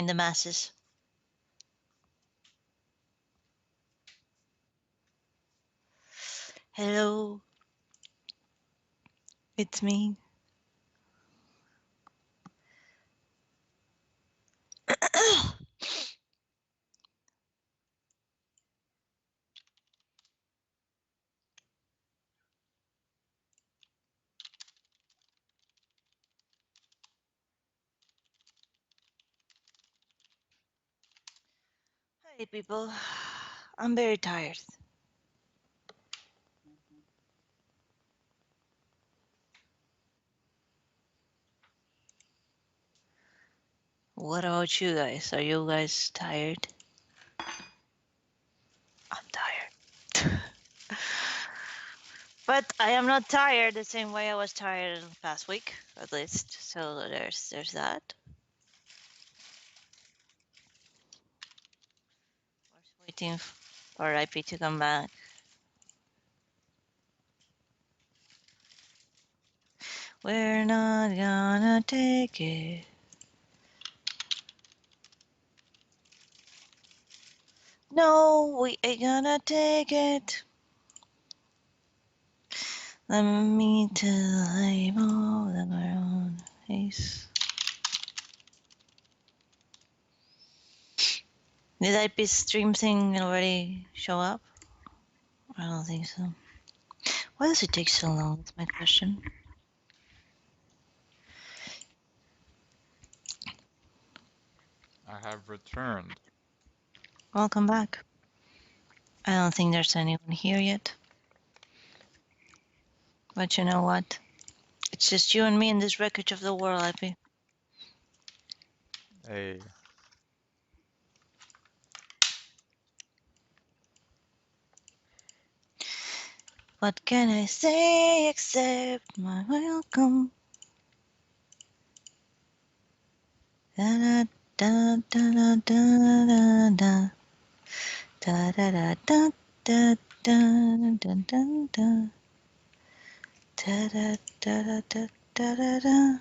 the masses. Hello, it's me. Hi, people. I'm very tired. What about you guys? Are you guys tired? I'm tired. But I am not tired the same way I was tired last week, at least. So there's that. We're waiting for IP to come back. We're not gonna take it. No, we ain't gonna take it. Let me tell you all of our own face. Did IP stream thing already show up? I don't think so. Why does it take so long? That's my question. I have returned. Welcome back. I don't think there's anyone here yet. But you know what? It's just you and me in this wreckage of the world, IP. Hey. What can I say except my welcome? Da da da da da da da da da da da da da da da. Da da da da da da da.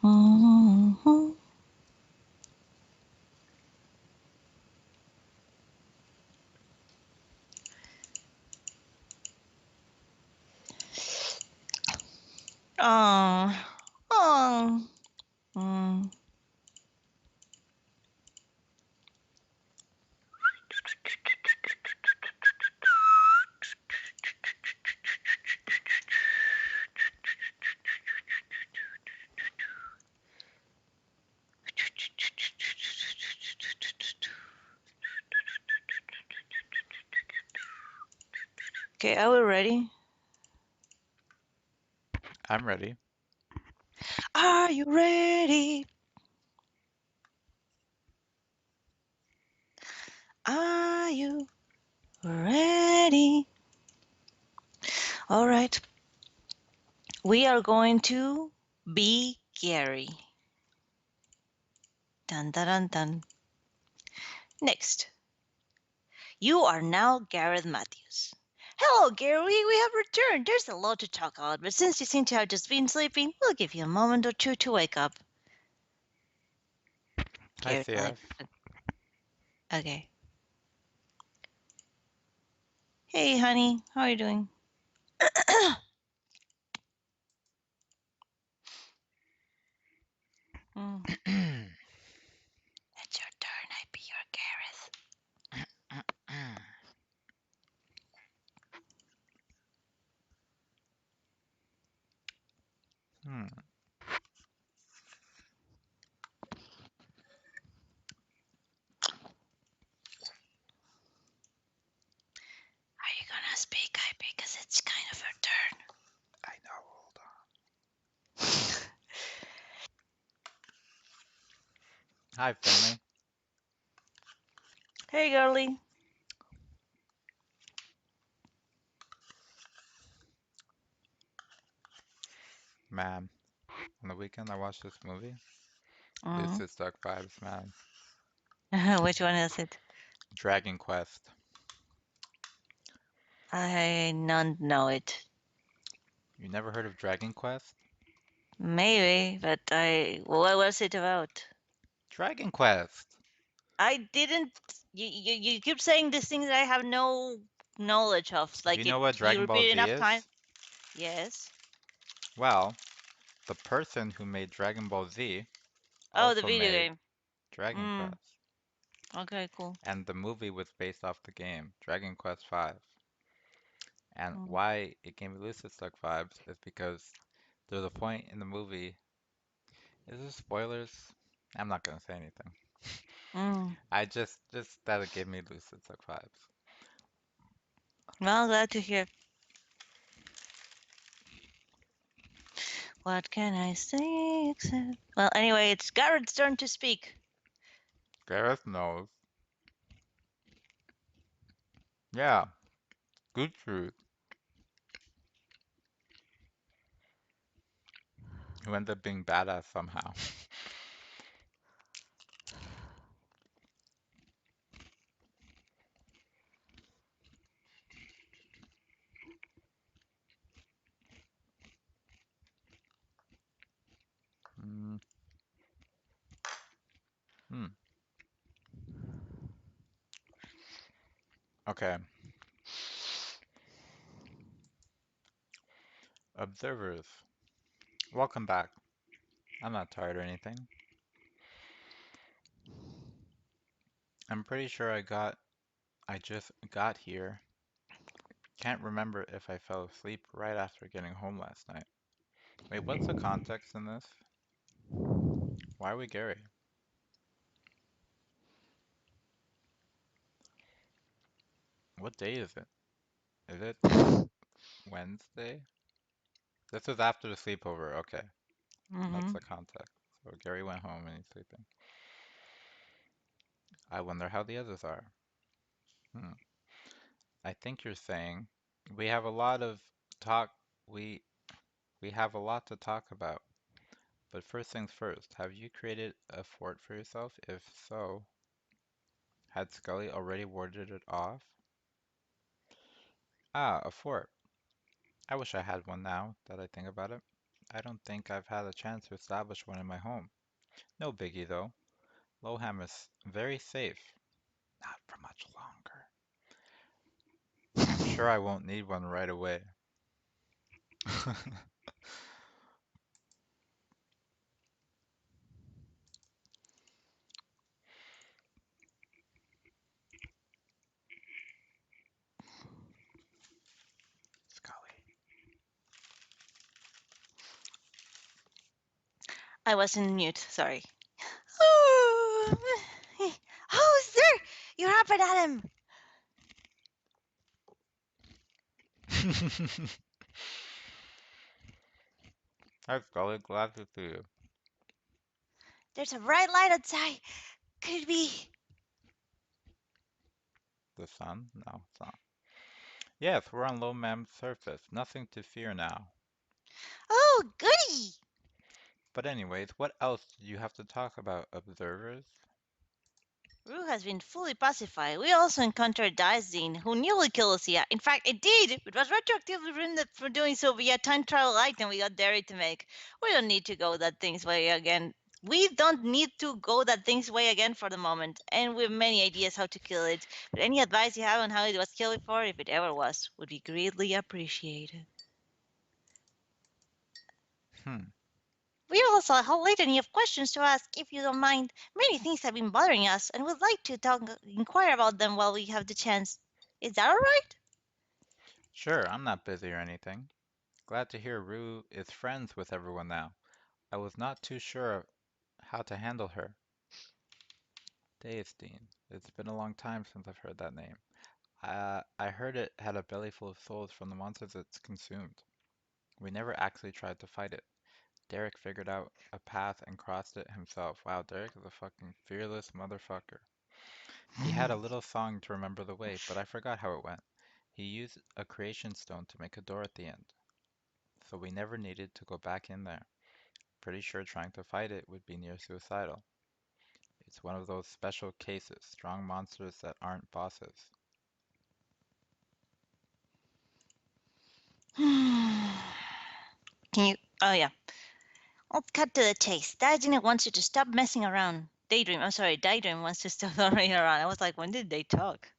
Mm-hmm. Oh, oh. Mm. Okay, are we ready? I'm ready. Are you ready? Are you ready? All right. We are going to be Gary. Dun dun dun dun. Next, you are now Gareth Matthews. Hello, Gary. We have returned. There's a lot to talk about, but since you seem to have just been sleeping, we'll give you a moment or two to wake up. Hi, Gary's like, CF. okay. Hey, honey. How are you doing? Mm. It's your turn. I be your Gareth. Hmm. Are you gonna speak, I because it's kind of your turn. I know, hold on. Hi, Finley. Hey, girly. Man, on the weekend I watched this movie. This Mm. is Dark Vibes, man. Which one is it? Dragon Quest. I don't know it. You never heard of Dragon Quest? Maybe, but what was it about? Dragon Quest! I didn't. You keep saying these things that I have no knowledge of. Do you Like know it, what you Dragon Ball repeat Z enough time. is? Yes. Well, the person who made Dragon Ball Z Oh, the also video made game. Dragon Mm. Quest. Okay, cool. And the movie was based off the game, Dragon Quest V. And Mm. why it gave me Lucid Stuck vibes is because there's a point in the movie. Is this spoilers? I'm not gonna say anything. Mm. I just that it gave me Lucid Stuck vibes. Well, glad to hear. What can I say except? Well, anyway, it's Garrett's turn to speak. Gareth knows. Yeah, good truth. Who ended up being badass somehow. Mm, hmm. Okay. Observers, welcome back. I'm not tired or anything. I'm pretty sure I just got here. Can't remember if I fell asleep right after getting home last night. Wait, what's the context in this? Why are we Gary? What day is it? Is it Wednesday? This was after the sleepover. Okay, that's Mm-hmm. the context. So Gary went home and he's sleeping. I wonder how the others are. Hmm. I think you're saying we have a lot of talk. We we have a lot to talk about. But first things first, have you created a fort for yourself? If so, had Scully already warded it off? Ah, a fort. I wish I had one now that I think about it. I don't think I've had a chance to establish one in my home. No biggie though. Loham is very safe. Not for much longer. I'm sure I won't need one right away. Scully. I was in mute. Sorry. Oh, oh, sir! You're up and at him. Hi Scully, glad to see you. There's a bright light outside. Could it be? The sun? No, it's not. Yes, we're on Lohmam's surface. Nothing to fear now. Oh, goody! But anyways, what else did you have to talk about, observers? Rue has been fully pacified. We also encountered Daisy, who nearly killed us. Yeah, in fact, it did. It was retroactively ruined for doing so via time travel item we got Derry to make. We don't need to go that thing's way again. We don't need to go that thing's way again for the moment, and we have many ideas how to kill it. But any advice you have on how it was killed before, if it ever was, would be greatly appreciated. Hmm. We also have a litany of questions to ask, if you don't mind. Many things have been bothering us, and would like to inquire about them while we have the chance. Is that all right? Sure, I'm not busy or anything. Glad to hear Rue is friends with everyone now. I was not too sure how to handle her. Deistine. It's been a long time since I've heard that name. I heard it had a belly full of souls from the monsters it's consumed. We never actually tried to fight it. Derek figured out a path and crossed it himself. Wow, Derek is a fucking fearless motherfucker. He had a little song to remember the way, but I forgot how it went. He used a creation stone to make a door at the end, so we never needed to go back in there. Pretty sure trying to fight it would be near suicidal. It's one of those special cases, strong monsters that aren't bosses. Can you? Oh yeah. Let's cut to the chase. Daydream wants you to stop messing around. Daydream. I'm sorry. Daydream wants to stop running around. I was like, when did they talk?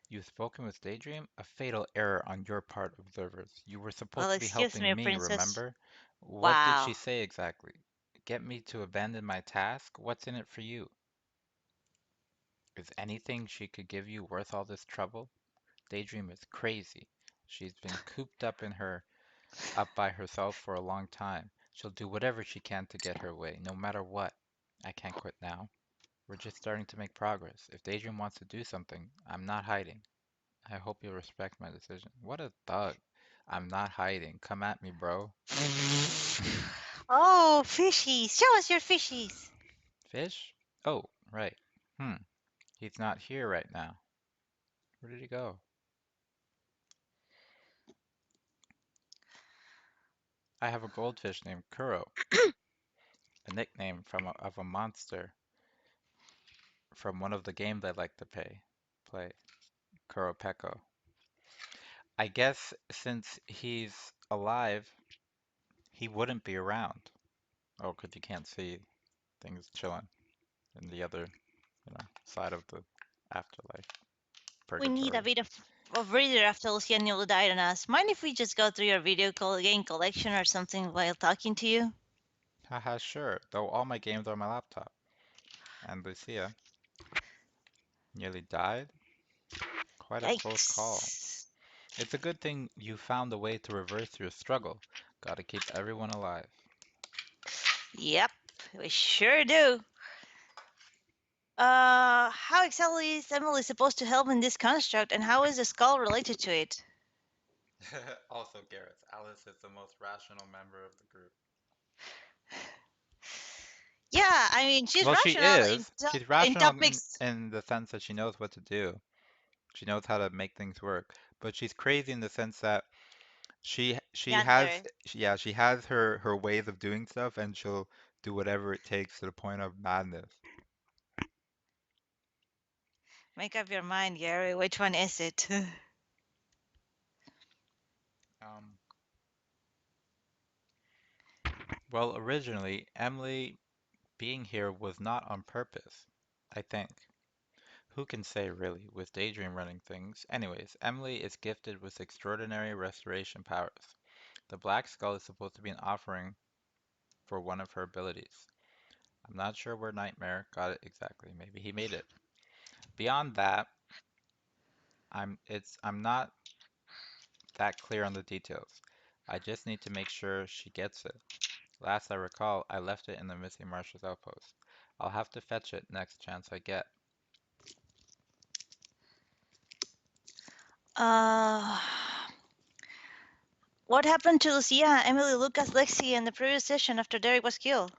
You've spoken with Daydream? A fatal error on your part, observers. You were supposed Well, to be excuse me, helping me, princess. remember? What did she Wow. say exactly? Get me to abandon my task? What's in it for you? Is anything she could give you worth all this trouble? Daydream is crazy. She's been cooped up by herself for a long time. She'll do whatever she can to get her way, no matter what. I can't quit now. We're just starting to make progress. If Daydream wants to do something, I'm not hiding. I hope you'll respect my decision. What a thug. I'm not hiding. Come at me, bro. Oh, fishies. Show us your fishies. Fish? Oh, right. Hmm. He's not here right now. Where did he go? I have a goldfish named Kuro, a nickname of a monster from one of the games I like to play, Kuro Peko. I guess since he's alive, he wouldn't be around. Oh, 'cause you can't see things chilling in the other, side of the afterlife, We need a purgatory. bit of breather after Luciano died on us. Mind if we just go through your game collection or something while talking to you? Haha, sure, though all my games are on my laptop. And Lucia nearly died? Quite a close call. Yikes. It's a good thing you found a way to reverse your struggle. Gotta keep everyone alive. Yep, we sure do. How exactly is Emily supposed to help in this construct, and how is the skull related to it? Also, Gareth, Alice is the most rational member of the group. Yeah, I mean, she's Well, she rational is. She's in rational topics. in the sense that she knows what to do. She knows how to make things work. But she's crazy in the sense that she Yeah, has there. yeah, she has her ways of doing stuff and she'll do whatever it takes to the point of madness. Make up your mind, Gary. Which one is it? Um, well, originally, Emily being here was not on purpose, I think. Who can say, really, with Daydream running things? Anyways, Emily is gifted with extraordinary restoration powers. The Black Skull is supposed to be an offering for one of her abilities. I'm not sure where Nightmare got it exactly. Maybe he made it. Beyond that, I'm not that clear on the details. I just need to make sure she gets it. Last I recall, I left it in the missing Marshal's outpost. I'll have to fetch it next chance I get. uh, what happened to Lucia, Emily, Lucas, Lexi in the previous session after Derek was killed?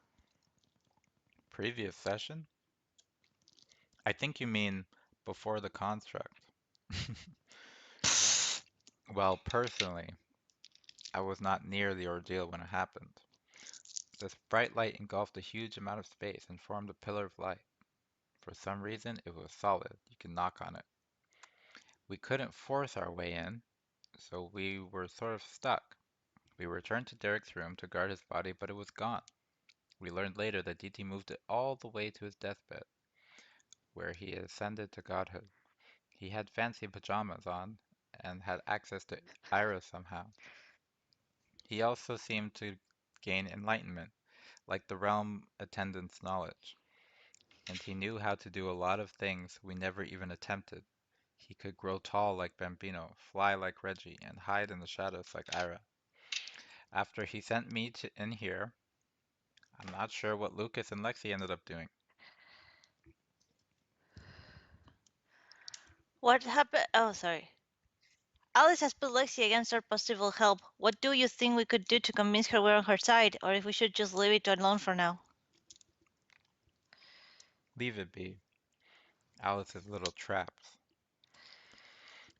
Previous session? I think you mean before the construct. Well, personally, I was not near the ordeal when it happened. This bright light engulfed a huge amount of space and formed a pillar of light. For some reason, it was solid. You could knock on it. We couldn't force our way in, so we were sort of stuck. We returned to Derek's room to guard his body, but it was gone. We learned later that DT moved it all the way to his deathbed, where he ascended to godhood. He had fancy pajamas on and had access to Ira somehow. He also seemed to gain enlightenment, like the realm attendant's knowledge, and he knew how to do a lot of things we never even attempted. He could grow tall like Bambino, fly like Reggie, and hide in the shadows like Ira. After he sent me in here, I'm not sure what Lucas and Lexi ended up doing. What happened? Oh, sorry. Alice has put Lexi against our possible help. What do you think we could do to convince her we're on her side, or if we should just leave it alone for now? Leave it be. Alice's little traps.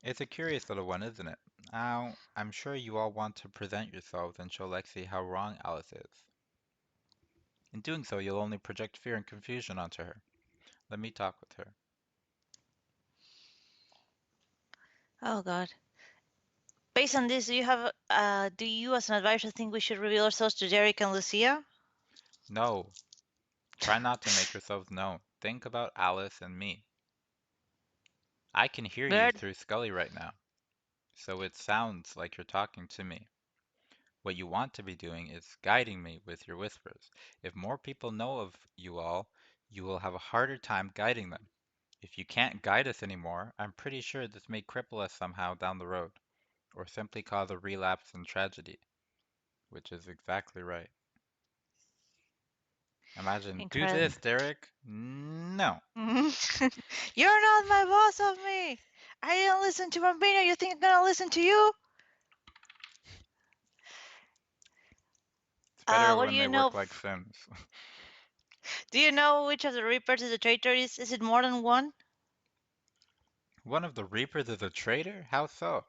It's a curious little one, isn't it? Now, I'm sure you all want to present yourselves and show Lexi how wrong Alice is. In doing so, you'll only project fear and confusion onto her. Let me talk with her. Oh, God. Based on this, do you as an advisor think we should reveal ourselves to Derek and Lucia? No, try not to make yourselves known. Think about Alice and me. I can hear you Bird, through Scully right now, so it sounds like you're talking to me. What you want to be doing is guiding me with your whispers. If more people know of you all, you will have a harder time guiding them. If you can't guide us anymore, I'm pretty sure this may cripple us somehow down the road, or simply cause a relapse and tragedy, which is exactly right. Imagine, do incredible. this, Derek. No. You're not my boss of me. I didn't listen to Bambino. You think I'm gonna listen to you? It's better What do when you they know? work like Sims. Do you know which of the Reapers is a traitor? Is it more than one? One of the Reapers is a traitor? How so?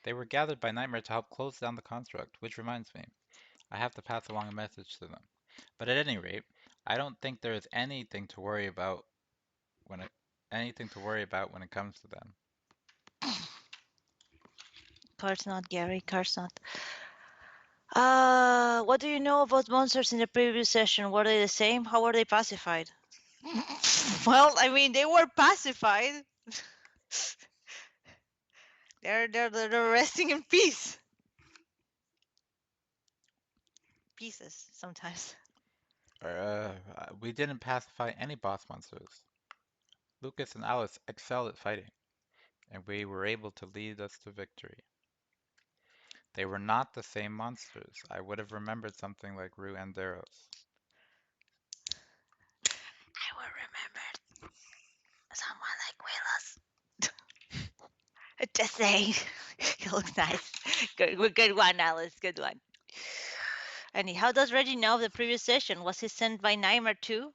They were gathered by Nightmare to help close down the construct, which reminds me, I have to pass along a message to them. But at any rate, I don't think there is when it anything to worry about when it comes to them. Of course not, Gary. Of course not. What do you know about monsters in the previous session? Were they the same? How were they pacified? Well, I mean, they were pacified. They're resting in peace. Pieces sometimes. We didn't pacify any boss monsters. Lucas and Alice excelled at fighting, and we were able to lead us to victory. They were not the same monsters. I would have remembered something like Rue Anderos. I will remember someone like Willis. Just saying. He looks nice. Good one, Alice. Good one. And how does Reggie know of the previous session? Was he sent by Nightmare too?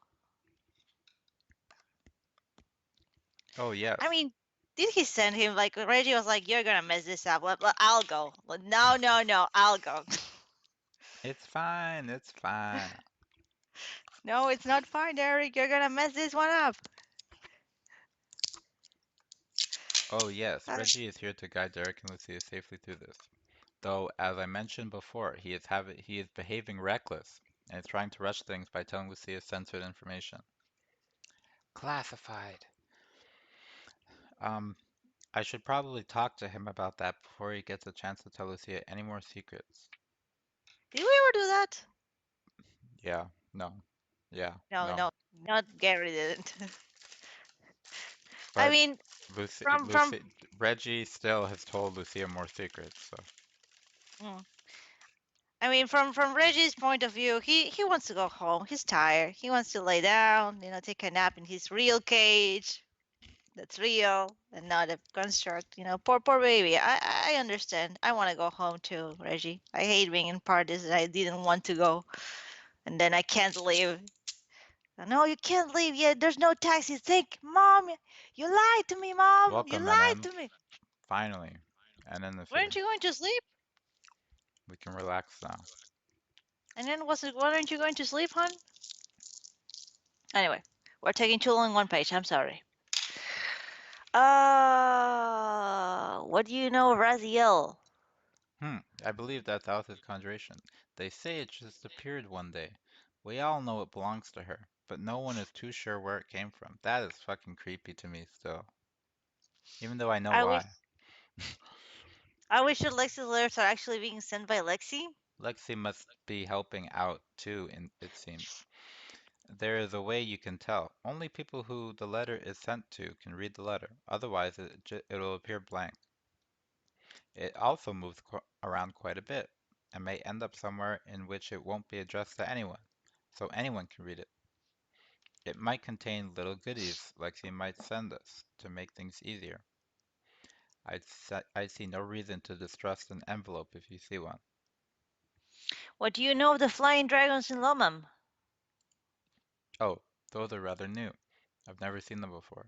Oh, yes. I mean, did he send him? Like Reggie was like, "You're gonna mess this up. Well, I'll go." Well, no, no, no. I'll go. It's fine. It's fine. No, it's not fine, Derek. You're gonna mess this one up. Oh, yes. Uh, Reggie is here to guide Derek and Lucia safely through this. Though, as I mentioned before, he is behaving reckless and is trying to rush things by telling Lucia censored information. Classified. Um, I should probably talk to him about that before he gets a chance to tell Lucia any more secrets. Did we ever do that? Yeah, no. Yeah, No, no. no, not Gary didn't. I But mean, Lucy, from Lucy, Reggie still has told Lucia more secrets, so. mm, I mean, from Reggie's point of view, he wants to go home. He's tired. He wants to lay down, take a nap in his real cage. That's real and not a construct. Poor baby. I understand. I want to go home too, Reggie. I hate being in parties that I didn't want to go, and then I can't leave. No, you can't leave yet. There's no taxi. Think, Mom, you lied to me, Mom. You Welcome, lied NM. to me. Finally. And in the city. Weren't you going to sleep? We can relax now. And then was it? Weren't you going to sleep, hon? Anyway, we're taking too long one page. I'm sorry. What do you know of Raziel? I believe that's Alice's conjuration. They say it just appeared one day. We all know it belongs to her, but no one is too sure where it came from. That is fucking creepy to me still. Even though I know I wish why. I wish that Lexi's letters are actually being sent by Lexi. Lexi must be helping out too, it seems. There is a way you can tell. Only people who the letter is sent to can read the letter. Otherwise, it'll appear blank. It also moves around quite a bit and may end up somewhere in which it won't be addressed to anyone, so anyone can read it. It might contain little goodies Lexi might send us to make things easier. I see no reason to distrust an envelope if you see one. What do you know of the flying dragons in Lomam? Oh, those are rather new. I've never seen them before.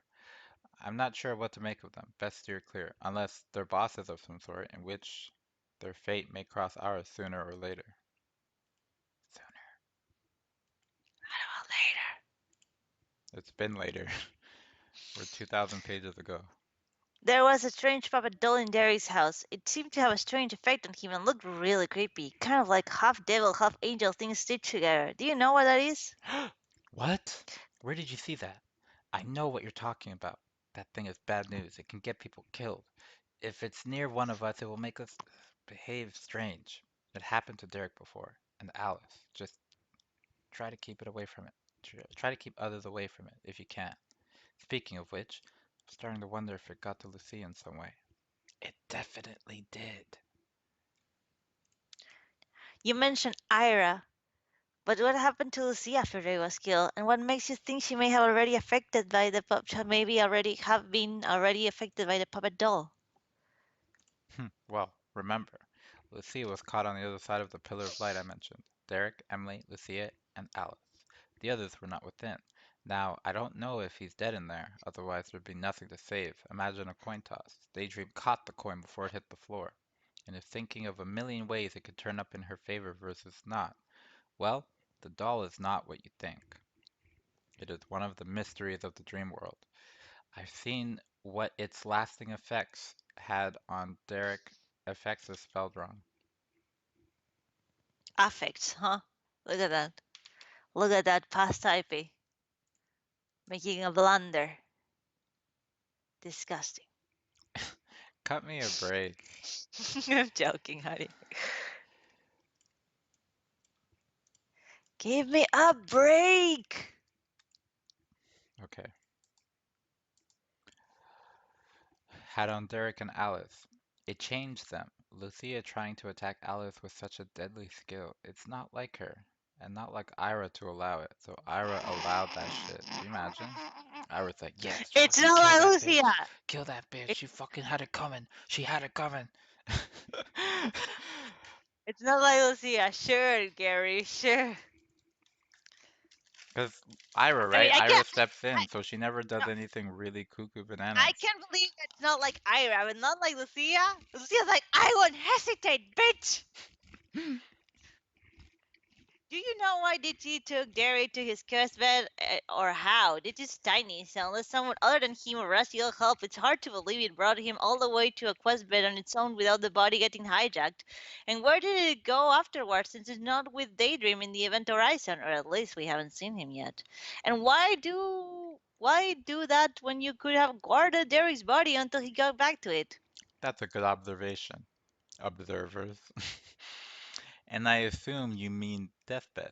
I'm not sure what to make of them. Best steer clear, unless they're bosses of some sort, in which their fate may cross ours sooner or later. Sooner. A little later. It's been later. We're 2,000 pages ago. There was a strange puppet doll in Derek's house. It seemed to have a strange effect on him and looked really creepy, kind of like half devil, half angel things stitched together. Do you know what that is? What? Where did you see that? I know what you're talking about. That thing is bad news. It can get people killed. If it's near one of us, it will make us behave strange. It happened to Derek before, and Alice. Just try to keep it away from it. Try to keep others away from it if you can. Speaking of which, I'm starting to wonder if it got to Lucia in some way. It definitely did. You mentioned Ira, but what happened to Lucy after Ray was killed? And what makes you think she may have already affected by the maybe already have been already affected by the puppet doll? Well, remember, Lucia was caught on the other side of the pillar of light I mentioned. Derek, Emily, Lucia, and Alice. The others were not within. Now, I don't know if he's dead in there, otherwise there'd be nothing to save. Imagine a coin toss. Daydream caught the coin before it hit the floor, and is thinking of a million ways it could turn up in her favor versus not. Well, the doll is not what you think. It is one of the mysteries of the dream world. I've seen what its lasting effects had on Derek. Effects is spelled wrong. Affects, huh? Look at that. Look at that past typing. Making a blunder. Disgusting. Cut me a break. I'm joking, honey. Give me a break! Okay. Had on Derek and Alice. It changed them. Lucia trying to attack Alice with such a deadly skill. It's not like her, and not like Ira to allow it. So Ira allowed that shit. Do you imagine? Ira's like, yes, It's fucking not kill like that Lucia! bitch. Kill that bitch. It, She fucking had it coming. She had it coming. it's not like Lucia. Sure, Gary, sure. Because Ira, I right? mean, I Ira can't. steps I, in, so she never no, does anything really cuckoo I bananas. can't believe it's not like Ira. I mean, not like Lucia. Lucia's like, I won't hesitate, bitch! Do you know why DT took Derry to his cursed bed, or how? DT's tiny, so unless someone other than him or Raziel helped, it's hard to believe it brought him all the way to a quest bed on its own without the body getting hijacked. And where did it go afterwards, since it's not with Daydream in the event horizon, or at least we haven't seen him yet? And why do that when you could have guarded Derry's body until he got back to it? That's a good observation, observers. And I assume you mean deathbed,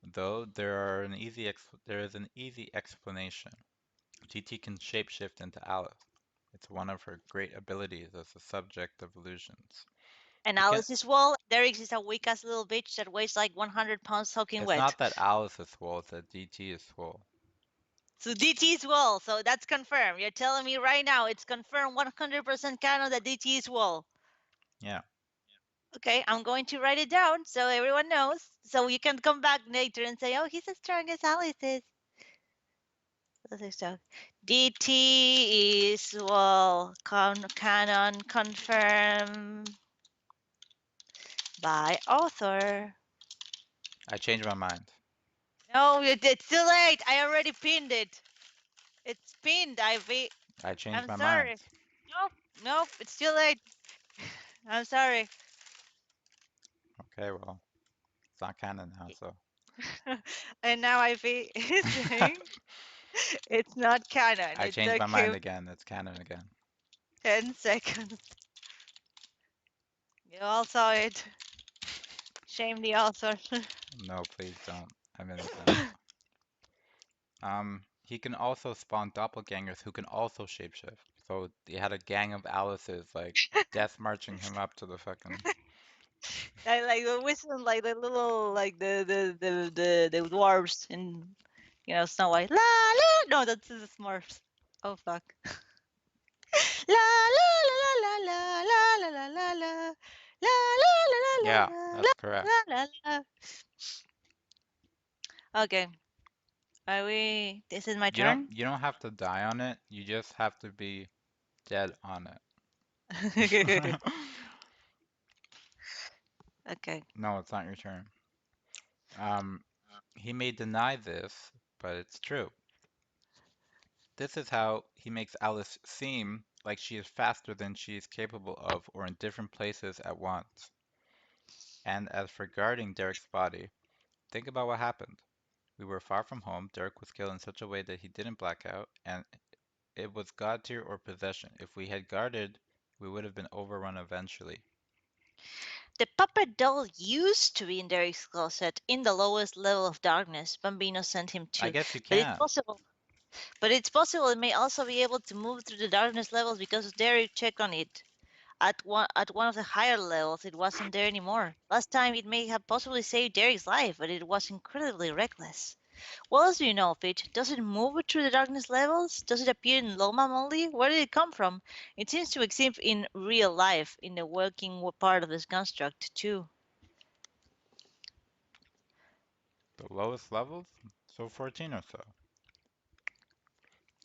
though there is an easy explanation. GT can shapeshift into Alice. It's one of her great abilities as a subject of illusions. And It can, Alice is well, Derry's is a weak ass little bitch that weighs like 100 pounds soaking it's wet. not that Alice is swole, it's that GT is swole. So DT is well, so that's confirmed. You're telling me right now it's confirmed 100% canon that DT is well. Yeah. Okay, I'm going to write it down so everyone knows. So you can come back later and say, oh, he's as strong as Alice is. So DT is well, canon confirmed by author. I changed my mind. No, it's too late. I already pinned it. It's pinned, Ivy. I changed I'm my mind. sorry. Nope, nope, it's too late. I'm sorry. Okay, well, it's not canon now, so. And now Ivy is saying it's not canon. I It's changed my mind okay. again. It's canon again. 10 seconds. You all saw it. Shame the author. No, please don't. I'm innocent. He can also spawn doppelgangers who can also shapeshift. So he had a gang of Alice's, like, death marching him up to the fucking. I like the whistle, like the little, like the dwarves in, Snow White. La la. No, that's the Smurfs. Oh fuck. La la la la la la la la la la la la la Yeah, la that's correct. la la la. Okay, are we? This is my turn. You don't have to die on it. You just have to be dead on Okay. it. No, it's not your turn. Um, he may deny this, but it's true. This is how he makes Alice seem like she is faster than she is capable of or in different places at once. And as for guarding Derek's body, think about what happened. We were far from home, Derek was killed in such a way that he didn't black out, and it was God tier or possession. If we had guarded, we would have been overrun eventually. The puppet doll used to be in Derek's closet in the lowest level of darkness Bambino sent him I to, guess you but it's can't. possible. But it's possible it may also be able to move through the darkness levels because Derek checked on it. At one of the higher levels, it wasn't there anymore. Last time, it may have possibly saved Derek's life, but it was incredibly reckless. What else do you know of it? Does it move through the darkness levels? Does it appear in Loma only? Where did it come from? It seems to exist in real life, in the working part of this construct, too. The lowest levels? So 14 or so.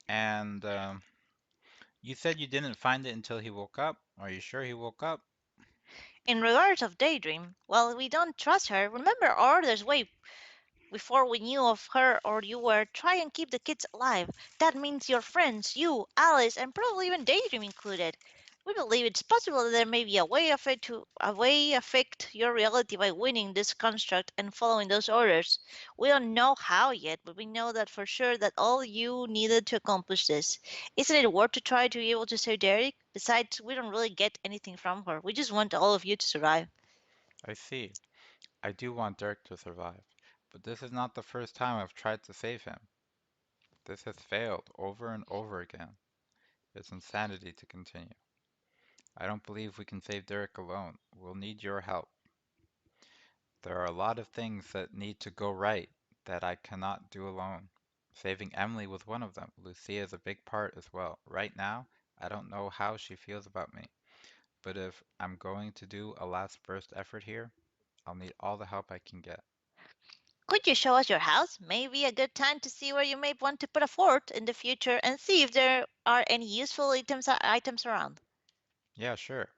And you said you didn't find it until he woke up. Are you sure he woke up? In regards of Daydream, well, we don't trust her. Remember our orders way before we knew of her or you were, try and keep the kids alive. That means your friends, you, Alice, and probably even Daydream included. We believe it's possible that there may be a way affect your reality by winning this construct and following those orders. We don't know how yet, but we know that for sure that all you needed to accomplish this. Isn't it worth to try to be able to save Derek? Besides, we don't really get anything from her. We just want all of you to survive. I see. I do want Dirk to survive. But this is not the first time I've tried to save him. This has failed over and over again. It's insanity to continue. I don't believe we can save Derek alone. We'll need your help. There are a lot of things that need to go right that I cannot do alone. Saving Emily was one of them. Lucia is a big part as well. Right now, I don't know how she feels about me, but if I'm going to do a last burst effort here, I'll need all the help I can get. Could you show us your house? Maybe a good time to see where you may want to put a fort in the future and see if there are any useful items around. Yeah, sure.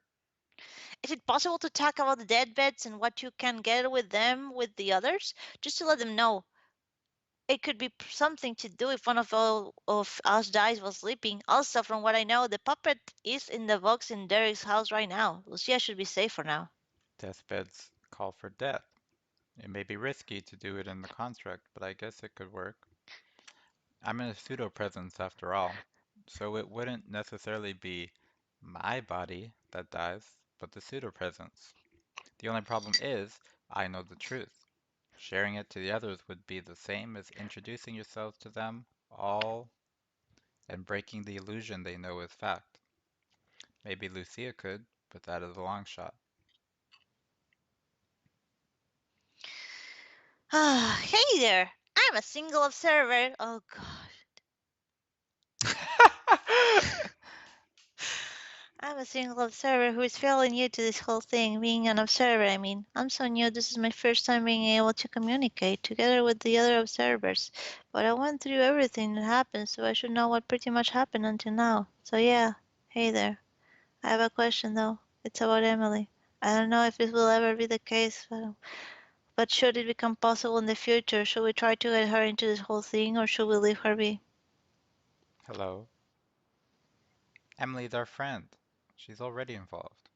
Is it possible to talk about the dead beds and what you can get with them with the others? Just to let them know. It could be something to do if one of us dies while sleeping. Also, from what I know, the puppet is in the box in Derek's house right now. Lucia should be safe for now. Deathbeds call for death. It may be risky to do it in the construct, but I guess it could work. I'm in a pseudo-presence after all, so it wouldn't necessarily be my body that dies, but the pseudo-presence. The only problem is, I know the truth. Sharing it to the others would be the same as introducing yourselves to them all and breaking the illusion they know is fact. Maybe Lucia could, but that is a long shot. Ah, hey there! I'm a single observer. Oh god. I'm a single observer who is fairly new to this whole thing, being an observer, I mean. I'm so new, this is my first time being able to communicate together with the other observers. But I went through everything that happened, so I should know what pretty much happened until now. So yeah, hey there. I have a question though. It's about Emily. I don't know if this will ever be the case, but should it become possible in the future, should we try to get her into this whole thing or should we leave her be? Hello. Emily's our friend. She's already involved.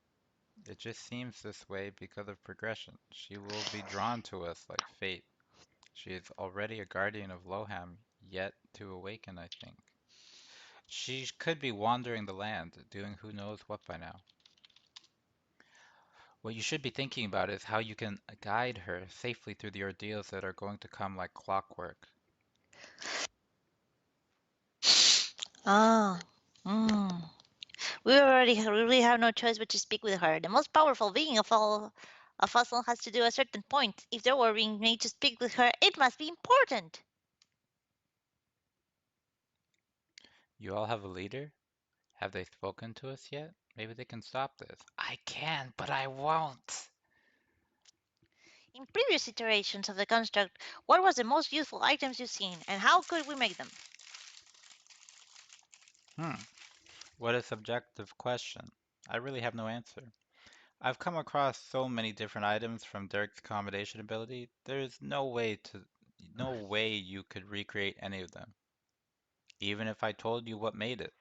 It just seems this way because of progression. She will be drawn to us like fate. She is already a guardian of Loham, yet to awaken, I think. She could be wandering the land, doing who knows what by now. What you should be thinking about is how you can guide her safely through the ordeals that are going to come like clockwork. Ah, mm. We really have no choice but to speak with her. The most powerful being of all of us all has to do a certain point. If there were being made to speak with her, it must be important. You all have a leader? Have they spoken to us yet? Maybe they can stop this. I can, but I won't. In previous iterations of the construct, what was the most useful items you've seen, and how could we make them? Hmm, what a subjective question. I really have no answer. I've come across so many different items from Derek's accommodation ability, there's no way you could recreate any of them, even if I told you what made it.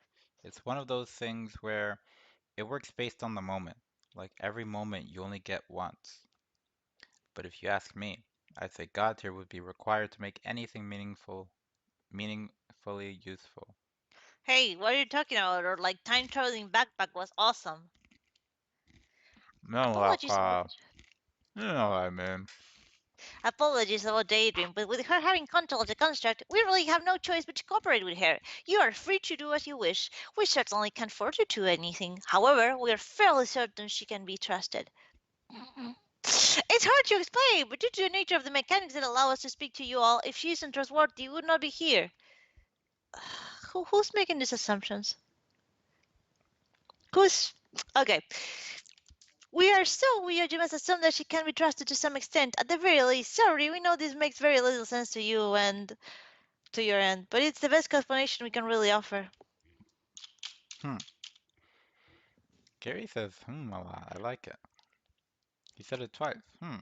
It's one of those things where it works based on the moment. Like every moment you only get once. But if you ask me, I'd say God tier would be required to make anything meaningfully useful. Hey, what are you talking about? Or like time traveling backpack was awesome. No, Apologies about you know what I mean. apologies about Daydream, but with her having control of the construct, we really have no choice but to cooperate with her. You are free to do as you wish. We certainly can't force you to do anything. However, we are fairly certain she can be trusted. It's hard to explain, but due to the nature of the mechanics that allow us to speak to you all, if she isn't trustworthy, we would not be here. Who's making these assumptions? Who's okay? We must assume that she can be trusted to some extent. At the very least, sorry, we know this makes very little sense to you and to your end, but it's the best explanation we can really offer. Hmm. Gary says a lot. I like it. He said it twice. Hmm.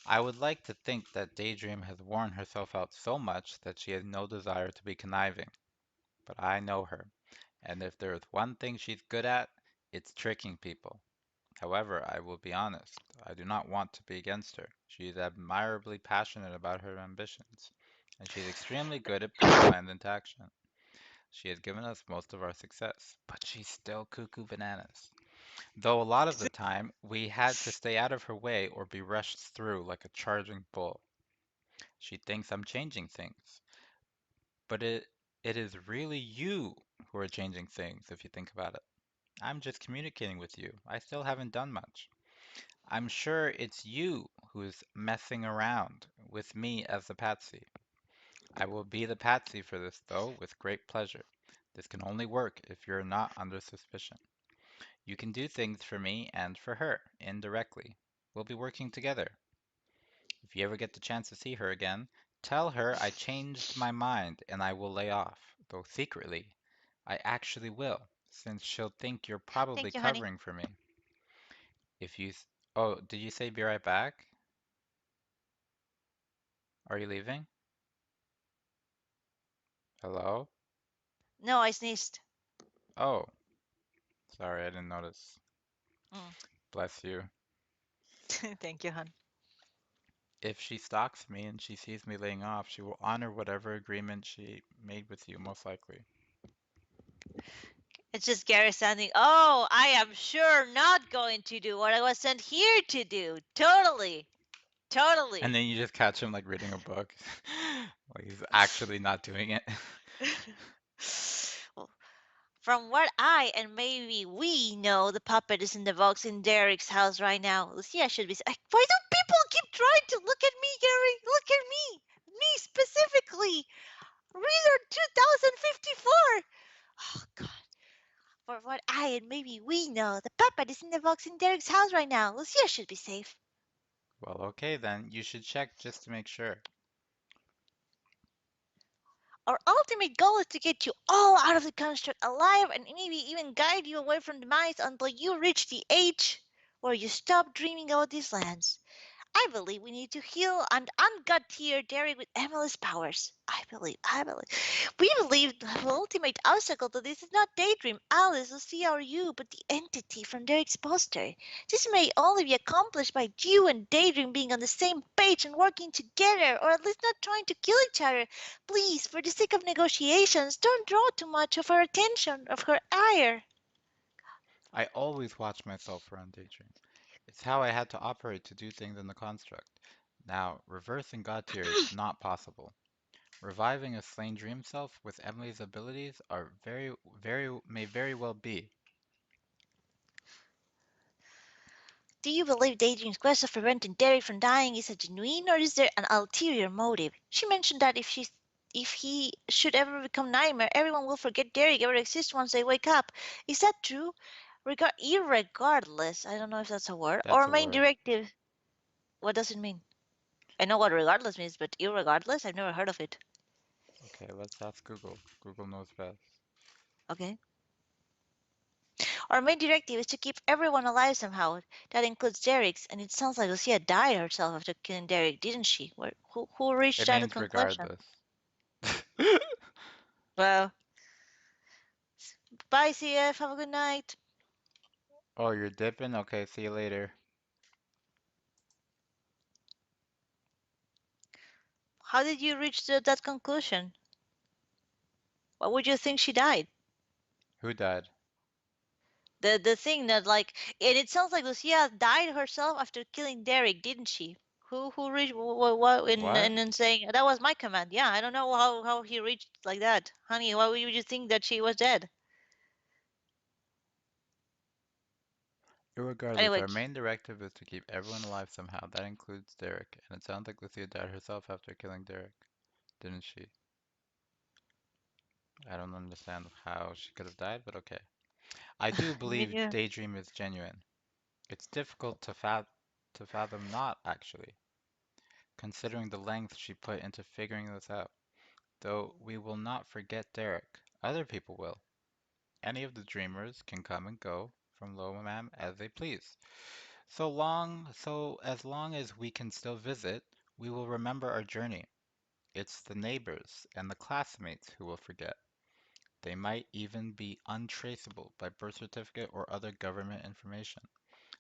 I would like to think that Daydream has worn herself out so much that she has no desire to be conniving. But I know her, and if there is one thing she's good at, it's tricking people. However, I will be honest, I do not want to be against her. She is admirably passionate about her ambitions, and she is extremely good at putting plans into action. She has given us most of our success, but she's still cuckoo bananas. Though a lot of the time, we had to stay out of her way or be rushed through like a charging bull. She thinks I'm changing things, but it is really you who are changing things if you think about it. I'm just communicating with you. I still haven't done much. I'm sure it's you who's messing around with me as the patsy. I will be the patsy for this, though, with great pleasure. This can only work if you're not under suspicion. You can do things for me and for her, indirectly. We'll be working together. If you ever get the chance to see her again, tell her I changed my mind and I will lay off, though secretly. I actually will, since she'll think you're probably Thank you, honey. covering for me. If you. Oh, did you say be right back? Are you leaving? Hello? No, I sneezed. Oh, sorry, I didn't notice. Mm. Bless you. Thank you, hon. If she stalks me and she sees me laying off, she will honor whatever agreement she made with you, most likely. It's just Gary standing. Oh, I am sure not going to do what I was sent here to do. Totally. And Totally. then you just catch him like reading a book. Like he's actually not doing it. From what I and maybe we know, the puppet is in the box in Derek's house right now. Lucia should be. Why do people keep trying to look at me, Gary? Look at me! Me specifically! Reader 2054! Oh, God. For what I and maybe we know, the puppet is in the box in Derek's house right now. Lucia should be safe. Well, okay then. You should check just to make sure. Our ultimate goal is to get you all out of the construct alive and maybe even guide you away from the mines until you reach the age where you stop dreaming about these lands. I believe we need to heal and ungut here Derek with Emily's powers. I believe. We believe the ultimate obstacle to this is not Daydream, Alice, Lucia, or you, but the entity from Derek's poster. This may only be accomplished by you and Daydream being on the same page and working together, or at least not trying to kill each other. Please, for the sake of negotiations, don't draw too much of her attention, of her ire. I always watch myself around Daydream. It's how I had to operate to do things in the construct. Now, reversing God tier is not possible. Reviving a slain dream self with Emily's abilities are may very well be. Do you believe Daydream's quest of preventing Derek from dying is a genuine, or is there an ulterior motive? She mentioned that if he should ever become nightmare, everyone will forget Derek ever exists once they wake up. Is that true? Irregardless, I don't know if that's a word, That's or a main word. directive. What does it mean? I know what regardless means, but irregardless, I've never heard of it. Okay, let's ask Google. Google knows best. Okay. Our main directive is to keep everyone alive somehow. That includes Derek's, and it sounds like Lucia died herself after killing Derek, didn't she? Who reached It that means conclusion? regardless. Well, Bye, CF. Have a good night. Oh, you're dipping? Okay, see you later. How did you reach that conclusion? Why would you think she died? Who died? The thing that like, and it sounds like Lucia died herself after killing Derek, didn't she? Who reached what What? and then saying that was my command. Yeah, I don't know how he reached like that, honey. Why would you think that she was dead? Irregardless, Anyway, our main directive is to keep everyone alive somehow. That includes Derek, and it sounds like Lucia died herself after killing Derek, didn't she? I don't understand how she could have died, but okay. I do believe yeah. Daydream is genuine. It's difficult to fathom not, actually, considering the length she put into figuring this out. Though we will not forget Derek. Other people will. Any of the dreamers can come and go from Lomam as they please. So as long as we can still visit, we will remember our journey. It's the neighbors and the classmates who will forget. They might even be untraceable by birth certificate or other government information.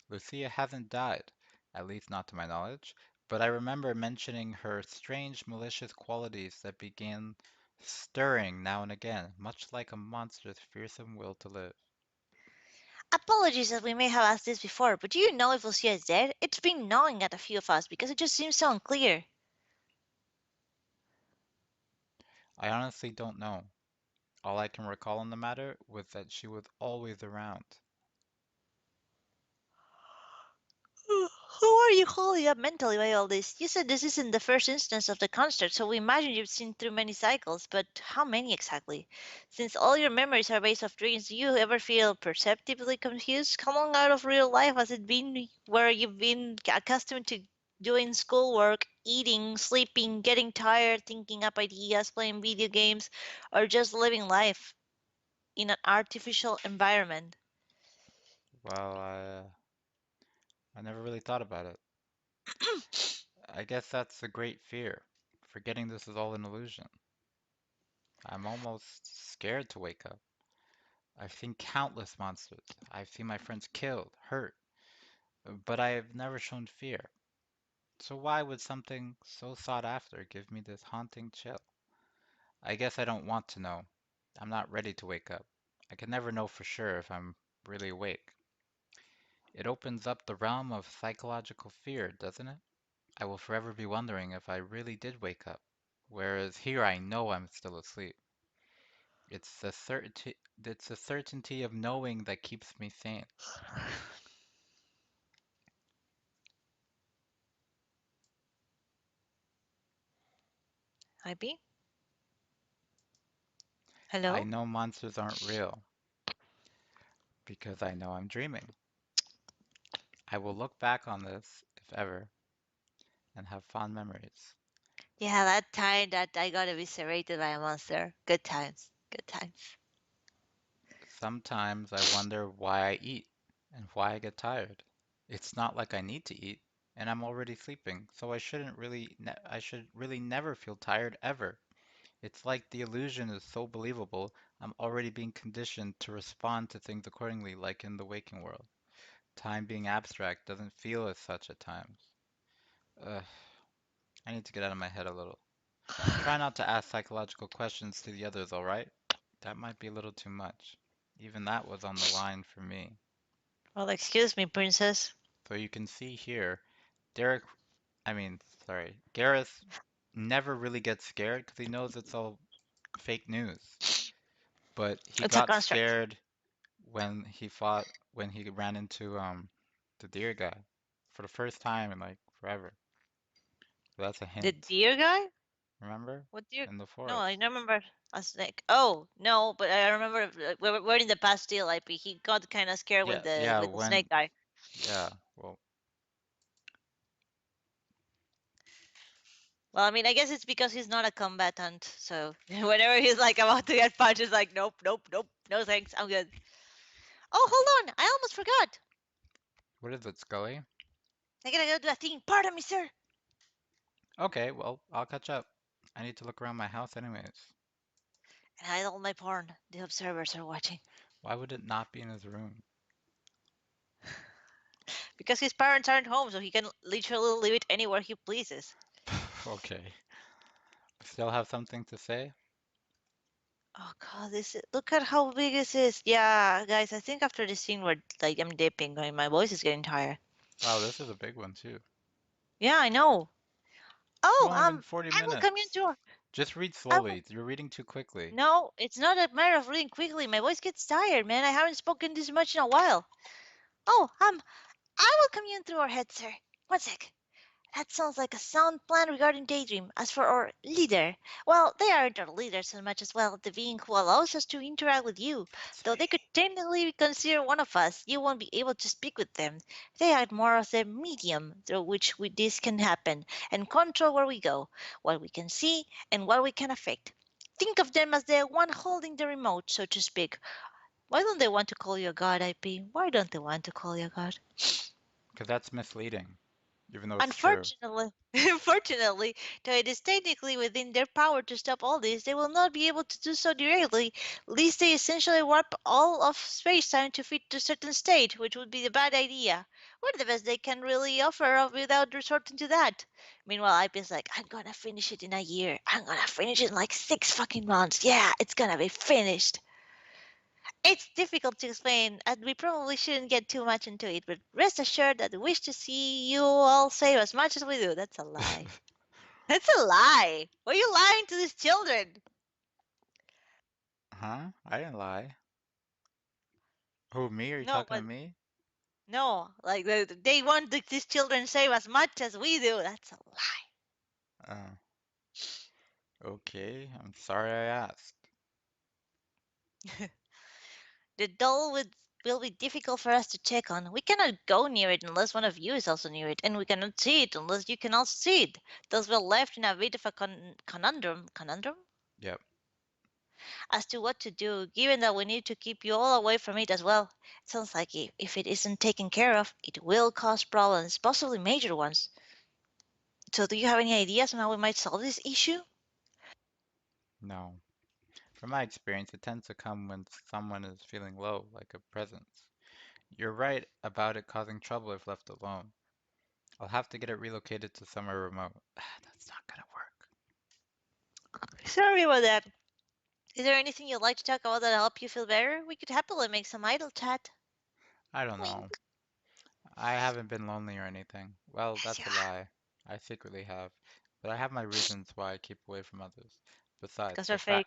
Lucia hasn't died, at least not to my knowledge, but I remember mentioning her strange malicious qualities that began stirring now and again, much like a monster's fearsome will to live. Apologies that we may have asked this before, but do you know if Lucia is dead? It's been gnawing at a few of us because it just seems so unclear. I honestly don't know. All I can recall on the matter was that she was always around. Who are you holding up mentally by all this? You said this isn't the first instance of the construct, so we imagine you've seen through many cycles, but how many exactly? Since all your memories are based off dreams, do you ever feel perceptibly confused? How long out of real life has it been where you've been accustomed to doing schoolwork, eating, sleeping, getting tired, thinking up ideas, playing video games, or just living life in an artificial environment? Well, I never really thought about it. I guess that's the great fear, forgetting this is all an illusion. I'm almost scared to wake up. I've seen countless monsters. I've seen my friends killed, hurt, but I have never shown fear. So why would something so sought after give me this haunting chill? I guess I don't want to know. I'm not ready to wake up. I can never know for sure if I'm really awake. It opens up the realm of psychological fear, doesn't it? I will forever be wondering if I really did wake up. Whereas here I know I'm still asleep. It's the certainty of knowing that keeps me sane. IB? I Hello? know monsters aren't real because I know I'm dreaming. I will look back on this, if ever, and have fond memories. Yeah, that time that I got eviscerated by a monster. Good times. Good times. Sometimes I wonder why I eat and why I get tired. It's not like I need to eat, and I'm already sleeping, so I should really never feel tired ever. It's like the illusion is so believable, I'm already being conditioned to respond to things accordingly, like in the waking world. Time being abstract doesn't feel as such at times. Ugh, I need to get out of my head a little. Try not to ask psychological questions to the others, alright? That might be a little too much. Even that was on the line for me. Well, excuse me, princess. So you can see here, Derek, sorry, Gareth never really gets scared because he knows it's all fake news. But he It's a got construct. scared when he ran into the deer guy for the first time in like forever. So that's a The hint. deer guy? Remember? What deer? In the No, I forest. remember a snake. Oh, no, but I remember we're in the past still, IP. He got kind of scared Yeah, with the snake guy. well, Well, I mean, I guess it's because he's not a combatant. So whenever he's like about to get punched, he's like, nope, nope, nope, no thanks, I'm good. Oh, hold on, I almost forgot. what is it, Scully? I gotta go do a thing. Pardon me, sir. Okay, well, I'll catch up. I need to look around my house anyways. And hide all my porn. The observers are watching. Why would it not be in his room? Because his parents aren't home, so he can literally leave it anywhere he pleases. Okay. Still have something to say? Oh god, look at how big this is. Yeah, guys, I think after this scene where like I'm dipping, going, my voice is getting tired. Wow, this is a big one too. Yeah, I know. It's Oh, only been 40 I will come minutes. into. Just read I will. slowly. You're reading too quickly. No, it's not a matter of reading quickly. My voice gets tired, man. I haven't spoken this much in a while. Oh, I will come in through our head, sir. One sec. That sounds like a sound plan regarding Daydream. As for our leader, well, they aren't our leader so much as well the being who allows us to interact with you. That's Though they me. could technically be considered one of us, you won't be able to speak with them. They act more as a medium through which this can happen and control where we go, what we can see, and what we can affect. Think of them as the one holding the remote, so to speak. Why don't they want to call you a god, IP? Why don't they want to call you a god? Because that's misleading, even though it's true. Unfortunately, unfortunately, though it is technically within their power to stop all this, they will not be able to do so directly, lest they essentially warp all of space-time to fit to a certain state, which would be a bad idea. We're the best they can really offer without resorting to that. Meanwhile, IP's like, I'm gonna finish it in a year. I'm gonna finish it in like 6 fucking months. Yeah, it's gonna be finished. It's difficult to explain, and we probably shouldn't get too much into it, but rest assured that we wish to see you all save as much as we do. That's a lie. That's a lie. Why are you lying to these children? Huh? I didn't lie. Who, me? Are you No, talking to but me? no, like they want these children save as much as we do. That's a Oh, okay. I'm sorry I asked. lie. The doll will be difficult for us to check on. We cannot go near it unless one of you is also near it, and we cannot see it unless you can also see it. Thus, we're left in a bit of a conundrum. Conundrum? Yep. As to what to do, given that we need to keep you all away from it as well. It sounds like if it isn't taken care of, it will cause problems, possibly major ones. So, do you have any ideas on how we might solve this issue? No. From my experience, it tends to come when someone is feeling low, like a presence. You're right about it causing trouble if left alone. I'll have to get it relocated to somewhere remote. That's not gonna work. Sorry about that. Is there anything you'd like to talk about that'll help you feel better? We could happily make some idle chat. I don't know. Wink. I haven't been lonely or anything. Well, Yes, you that's a have. lie. I secretly have. But I have my reasons why I keep away from others. Besides, Because we're the fake.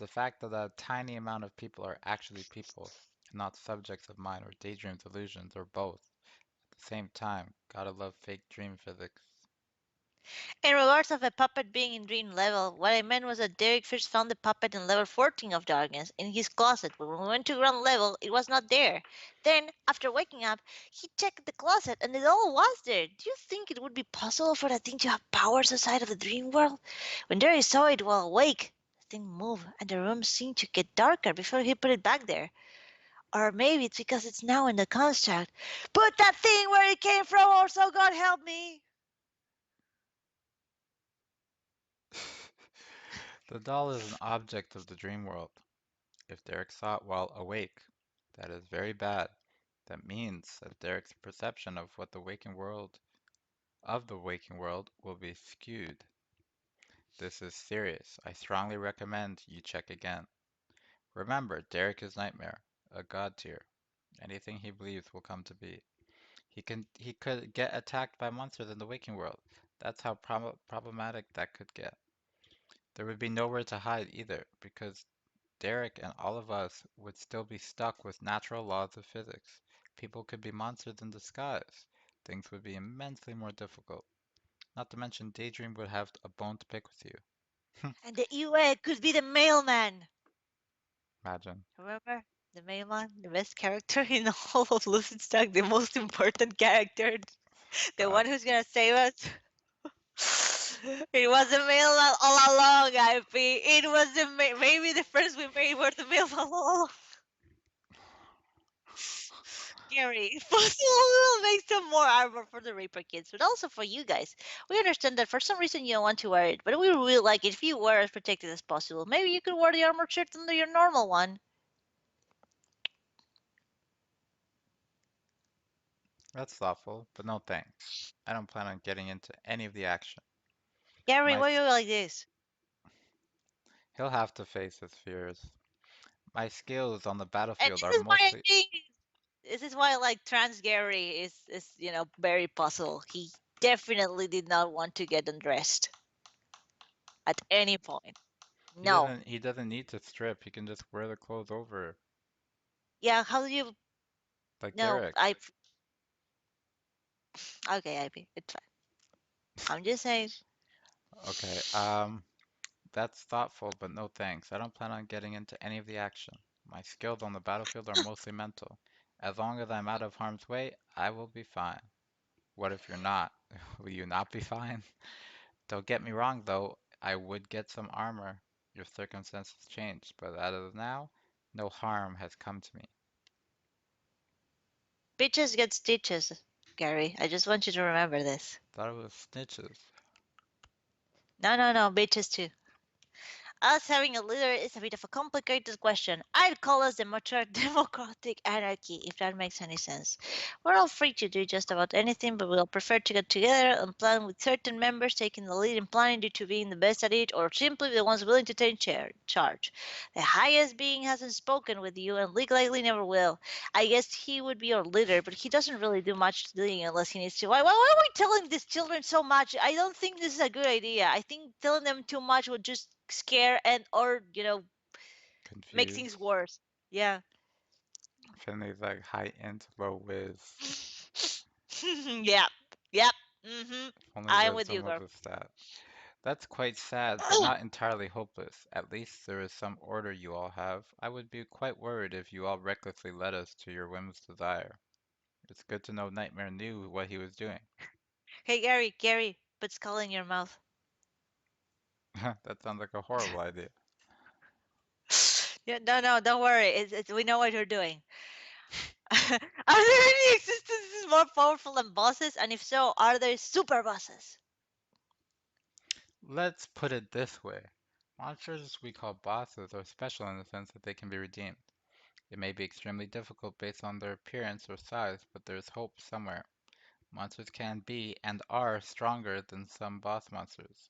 fact that a tiny amount of people are actually people, and not subjects of mine or daydreams, illusions, or both. At the same time, gotta love fake dream physics. In regards of a puppet being in dream level, what I meant was that Derek first found the puppet in level 14 of darkness in his closet, but when we went to ground level, it was not there. Then, after waking up, he checked the closet and it all was there. Do you think it would be possible for that thing to have powers outside of the dream world? When Derek saw it while awake, the thing moved and the room seemed to get darker before he put it back there. Or maybe it's because it's now in the construct. Put that thing where it came from, or so God help me! The doll is an object of the dream world. If Derek saw it while awake, that is very bad. That means that Derek's perception of the waking world will be skewed. This is serious. I strongly recommend you check again. Remember, Derek is Nightmare, a god tier. Anything he believes will come to be. He could get attacked by monsters in the waking world. That's how problematic that could get. There would be nowhere to hide either, because Derek and all of us would still be stuck with natural laws of physics. People could be monsters in disguise. Things would be immensely more difficult. Not to mention Daydream would have a bone to pick with you. And the UA could be the mailman. Imagine. Remember? The mailman, the best character in all of Lucid Stack, the most important character, the God. one who's gonna save us. It was the mailman all along, IP. It was maybe the friends we made were the mailman all along. Gary, Fossil will make some more armor for the Reaper kids, but also for you guys. We understand that for some reason you don't want to wear it, but we really like it if you wear as protected as possible. Maybe you could wear the armor shirt under your normal one. That's thoughtful, but no thanks. I don't plan on getting into any of the action. Gary, My why are s- you like this? He'll have to face his fears. My skills on the And battlefield this are is why I mostly. think this is why like Trans Gary is very puzzled. He definitely did not want to get undressed at any point. He No. doesn't he doesn't need to strip. He can just wear the clothes over, Yeah, how do you? like No, Derek. I. Okay, IP. It's fine. I'm just saying. Okay, that's thoughtful, but no thanks. I don't plan on getting into any of the action. My skills on the battlefield are mostly mental. As long as I'm out of harm's way, I will be fine. What if you're not? Will you not be fine? Don't get me wrong, though, I would get some armor if circumstances change, but as of now, no harm has come to me. Bitches get stitches, Gary. I just want you to remember this. Thought it was snitches. No, no, no, bitches too. Us having a leader is a bit of a complicated question. I'd call us the mature democratic anarchy, if that makes any sense. We're all free to do just about anything, but we'll prefer to get together and plan with certain members taking the lead in planning due to being the best at it, or simply the ones willing to take charge. The highest being hasn't spoken with you, and legally never will. I guess he would be our leader, but he doesn't really do much doing unless he needs to. Why are we telling these children so much? I don't think this is a good idea. I think telling them too much would just scare and or make things Confused. worse. Yeah. Finley's like high int, low whiz. Yep. Yep. If only I'm with you, wisdom was girl. a stat. That's quite sad, but not entirely hopeless. At least there is some order you all have. I would be quite worried if you all recklessly led us to your whim's desire. It's good to know Nightmare knew what he was doing. Hey, Gary, put skull in your mouth. That sounds like a horrible idea. Yeah, no, no, don't worry. We know what you're doing. Are there any existences more powerful than bosses? And if so, are there super bosses? Let's put it this way. Monsters we call bosses are special in the sense that they can be redeemed. It may be extremely difficult based on their appearance or size, but there is hope somewhere. Monsters can be and are stronger than some boss monsters,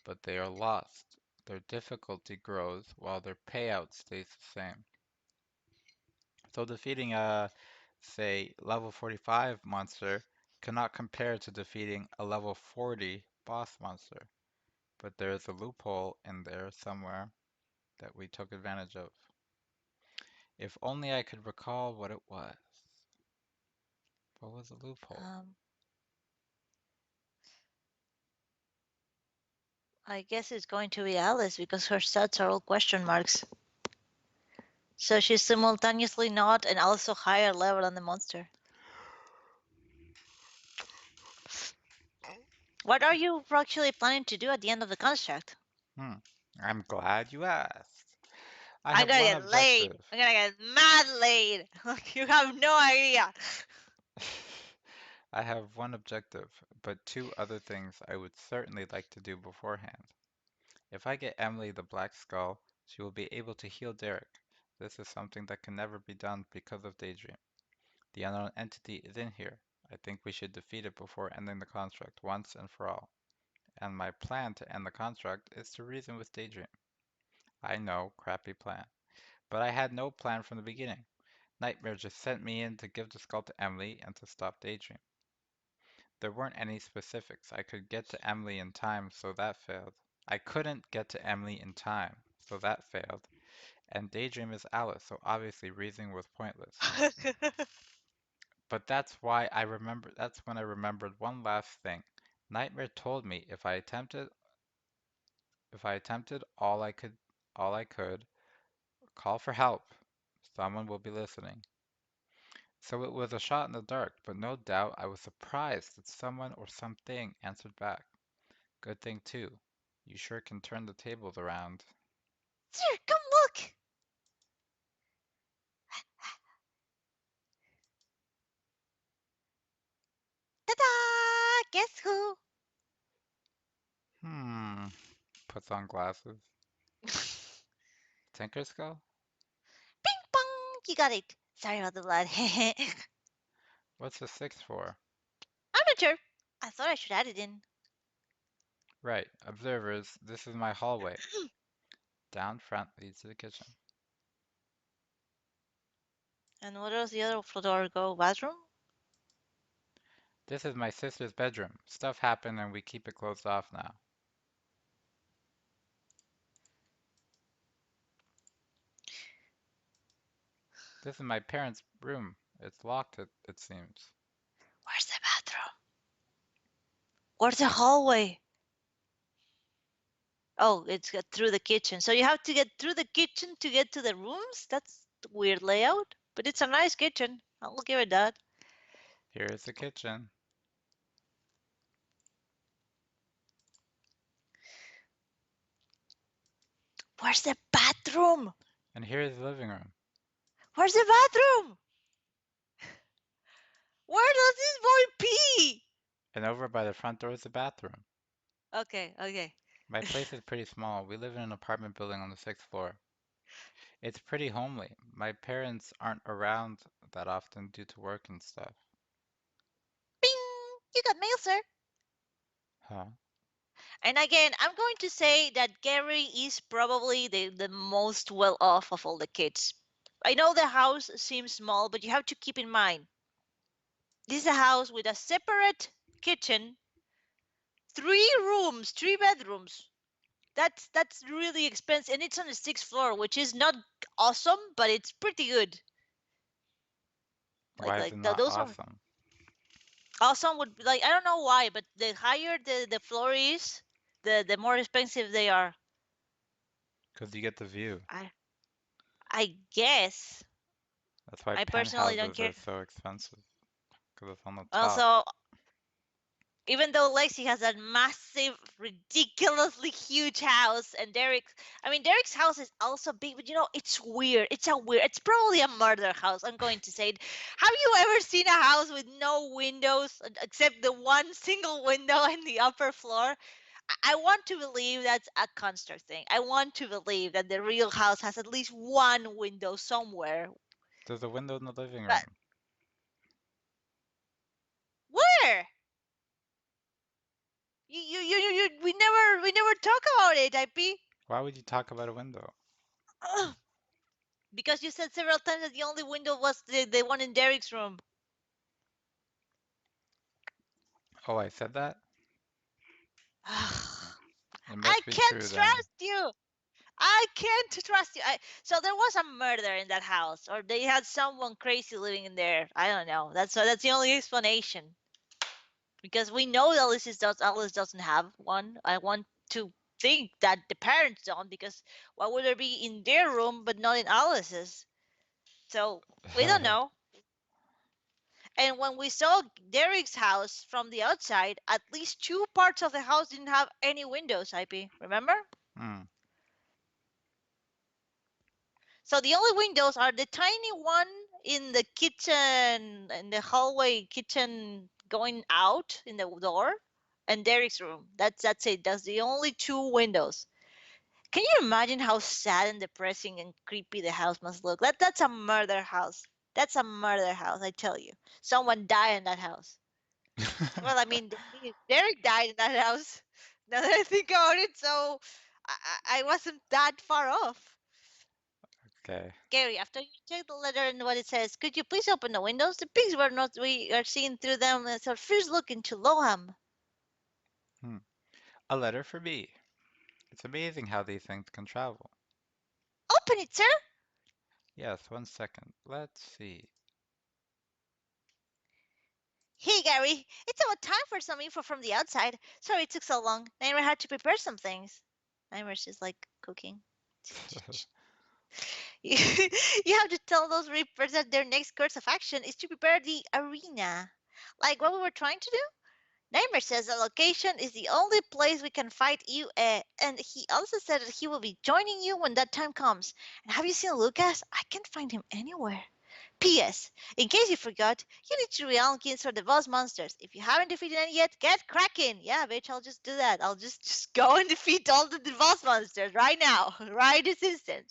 but they are lost. Their difficulty grows while their payout stays the same. So defeating a, say, level 45 monster cannot compare to defeating a level 40 boss monster, but there is a loophole in there somewhere that we took advantage of. If only I could recall what it was. What was the loophole? Um, I guess it's going to be Alice because her stats are all question marks. So she's simultaneously not and also higher level than the monster. What are you actually planning to do at the end of the construct? Hmm, I'm glad you asked. I I'm have gonna one get laid. objective. I'm gonna get mad laid. You have no idea. I have one objective, but two other things I would certainly like to do beforehand. If I get Emily the Black Skull, she will be able to heal Derek. This is something that can never be done because of Daydream. The unknown entity is in here. I think we should defeat it before ending the construct once and for all. And my plan to end the construct is to reason with Daydream. I know, crappy plan. But I had no plan from the beginning. Nightmare just sent me in to give the skull to Emily and to stop Daydream. There weren't any specifics. I could get to Emily in time, so that failed. I couldn't get to Emily in time, so that failed. And Daydream is Alice, so obviously reasoning was pointless. But that's when I remembered one last thing. Nightmare told me if I attempted all I could, call for help. Someone will be listening. So it was a shot in the dark, but no doubt I was surprised that someone or something answered back. Good thing too. You sure can turn the tables around. Sir, come look. Guess who? Hmm. Puts on glasses. Tinker Skull? Ping pong! You got it. Sorry about the blood. I'm What's the sixth for? not sure. I thought I should add it in. Right. Observers, this is my hallway. Down front leads to the kitchen. And what does the other floor go? Bathroom? This is my sister's bedroom. Stuff happened and we keep it closed off now. This is my parents' room. It's locked, it seems. Where's the bathroom? Where's the hallway? Oh, it's through the kitchen. So you have to get through the kitchen to get to the rooms? That's a weird layout, but it's a nice kitchen. I'll give it that. Here is the kitchen. Where's the bathroom? And here is the living room. Where's the bathroom? Where does this boy pee? And over by the front door is the bathroom. Okay. My place is pretty small. We live in an apartment building on the sixth floor. It's pretty homely. My parents aren't around that often due to work and stuff. Bing! You got mail, sir. Huh? And again, I'm going to say that Gary is probably the most well off of all the kids. I know the house seems small, but you have to keep in mind this is a house with a separate kitchen, 3 rooms, 3 bedrooms. That's really expensive, and it's on the sixth floor, which is not awesome, but it's pretty good. Why is it not Those are awesome? awesome. Would like I don't know why, but the higher the floor is, the more expensive they are. Because you get the view. I guess. That's why I personally don't penthouses care. are so expensive. Because it's on the top. Also, even though Lexi has that massive, ridiculously huge house, and Derek's house is also big, but it's weird. It's probably a murder house. I'm going to say it. Have you ever seen a house with no windows except the one single window in the upper floor? I want to believe that's a construct thing. I want to believe that the real house has at least one window somewhere. There's a window in the living But room. where? We never talk about it, IP. Why would you talk about a window? Because you said several times that the only window was the one in Derek's room. Oh, I said that? I It must be can't true then. trust you. I can't trust you. So there was a murder in that house, or they had someone crazy living in there. I don't know. That's the only explanation. Because we know that Alice doesn't have one. I want to think that the parents don't, because why would there be in their room but not in Alice's? So we don't know. And when we saw Derek's house from the outside, at least 2 parts of the house didn't have any windows, IP. Remember? Hmm. So the only windows are the tiny one in the kitchen, in the hallway kitchen going out in the door, and Derek's room. That's it. That's the only 2 windows. Can you imagine how sad and depressing and creepy the house must look? That's a murder house. That's a murder house, I tell you. Someone died in that house. Well, I mean, Derek died in that house. Now that I think about it, so I wasn't that far off. Okay. Gary, after you check the letter and what it says, could you please open the windows? The pigs were not. We are seeing through them. It's our first look into Loham. Hmm. A letter for me. It's amazing how these things can travel. Open it, sir. Yes, 1 second. Let's see. Hey, Gary. It's about time for some info from the outside. Sorry it took so long. Nightmare had to prepare some things. Nightmare's just like cooking. You you have to tell those reapers that their next course of action is to prepare the arena. Like what we were trying to do? Nightmare says the location is the only place we can fight you, and he also said that he will be joining you when that time comes. And have you seen Lucas? I can't find him anywhere. P.S. In case you forgot, you need to realm keys for the boss monsters. If you haven't defeated any yet, get cracking. Yeah, bitch, I'll just do that. I'll just go and defeat all the boss monsters right now, right this instant.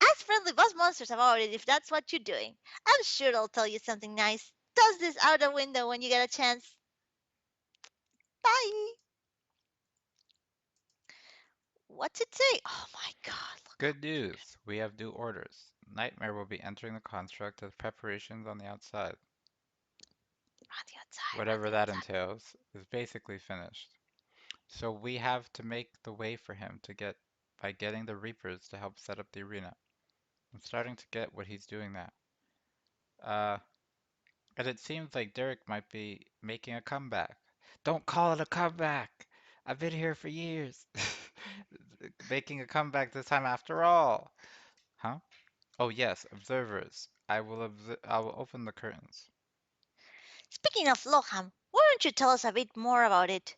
Ask friendly boss monsters about it if that's what you're doing. I'm sure they'll tell you something nice. Toss this out the window when you get a chance. Bye. What's it say? Oh my god, look Good news, we have new orders. Nightmare will be entering the construct as preparations on the outside. on the outside, on Whatever the that outside. entails is basically finished. So we have to make the way for him to get by getting the Reapers to help set up the arena. I'm starting to get what he's doing now. Uh, and it seems like Derek might be making a comeback. Don't call it a comeback! I've been here for years. Making a comeback this time after all. Huh? Oh yes, observers. I will open the curtains. Speaking of Loham, why don't you tell us a bit more about it?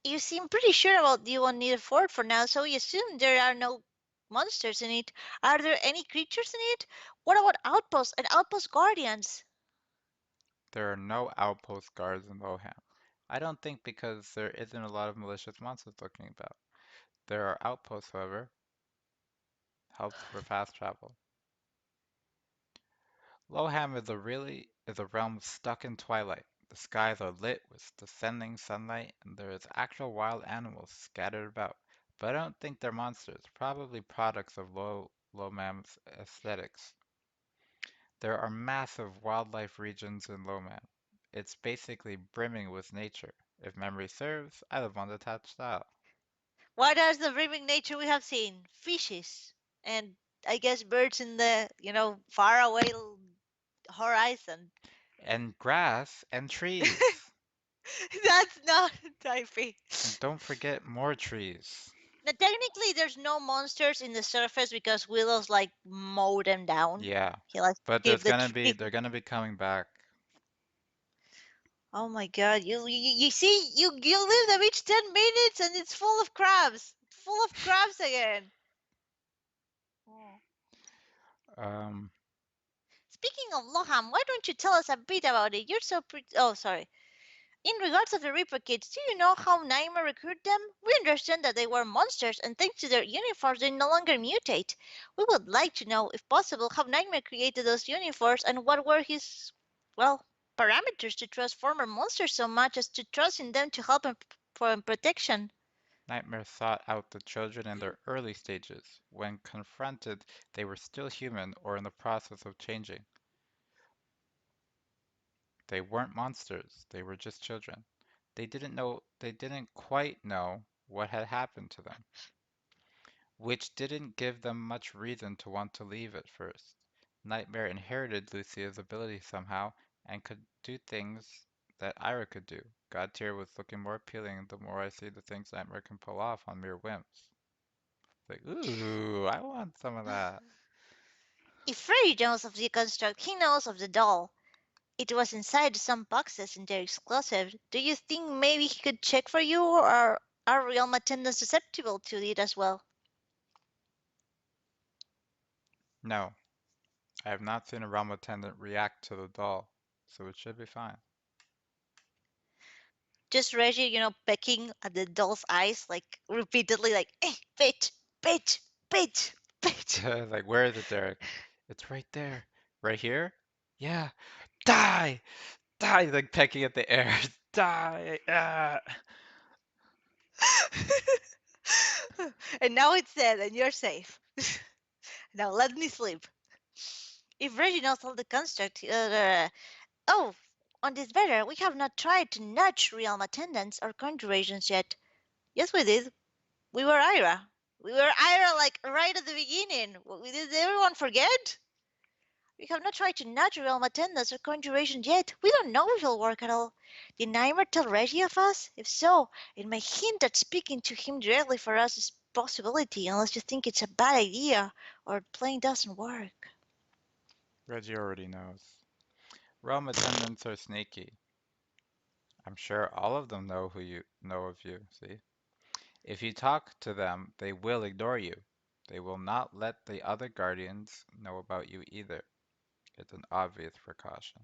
You seem pretty sure about the one near Fort for now, so we assume there are no monsters in it. Are there any creatures in it? What about outposts and outpost guardians? There are no outpost guards in Loham. I don't think because there isn't a lot of malicious monsters looking about. There are outposts, however, helps for fast travel. Loham is a realm stuck in twilight. The skies are lit with descending sunlight, and there is actual wild animals scattered about. But I don't think they're monsters, probably products of Loham's aesthetics. There are massive wildlife regions in Lomam. It's basically brimming with nature. If memory serves, I live on detached style. What are the brimming nature we have seen? Fishes and I guess birds in the far away horizon. And grass and trees. That's not typing. And don't forget more trees. Now, technically, there's no monsters in the surface because Willow's like mow them down. Yeah. He likes to But keep the tree. they're gonna be coming back. Oh my God! You see you leave them each 10 minutes and it's full of crabs. Full of crabs again. Oh. Um, Speaking of Loham, why don't you tell us a bit about it? You're so pretty. Oh, sorry. In regards of the Reaper kids, do you know how Naima recruited them? We understand that they were monsters, and thanks to their uniforms, they no longer mutate. We would like to know, if possible, how Nightmare created those uniforms and what were his, well, parameters to trust former monsters so much as to trust in them to help him for protection. Nightmare sought out the children in their early stages. When confronted, they were still human or in the process of changing. They weren't monsters, they were just children. They didn't quite know what had happened to them, which didn't give them much reason to want to leave at first. Nightmare inherited Lucia's ability somehow and could do things that Ira could do. God tier was looking more appealing the more I see the things Nightmare can pull off on mere whims. Like, ooh, I want some of that. If Freddy knows of the construct, he knows of the doll. It was inside some boxes and they're exclusive. Do you think maybe he could check for you, or are realm attendants susceptible to it as well? No, I have not seen a realm attendant react to the doll, so it should be fine. Just Reggie, pecking at the doll's eyes, like repeatedly, like, bitch, bitch, bitch, bitch. Like, where is it, Derek? It's right there. Right here? Yeah. Die! Die! Like pecking at the air. Die! Ah! And now it's dead and you're safe. Now let me sleep. If Reggie knows all the construct, oh, on this better, we have not tried to nudge realm attendants or conjurations yet. Yes, we did. We were Ira. We were Ira like right at the beginning. Did everyone forget? We have not tried to nudge realm attendants or conjuration yet. We don't know if it'll work at all. Did Naimer tell Reggie of us? If so, it may hint that speaking to him directly for us is a possibility, unless you think it's a bad idea or playing doesn't work. Reggie already knows. Realm attendants are sneaky. I'm sure all of them know of you, see? If you talk to them, they will ignore you. They will not let the other guardians know about you either. It's an obvious precaution.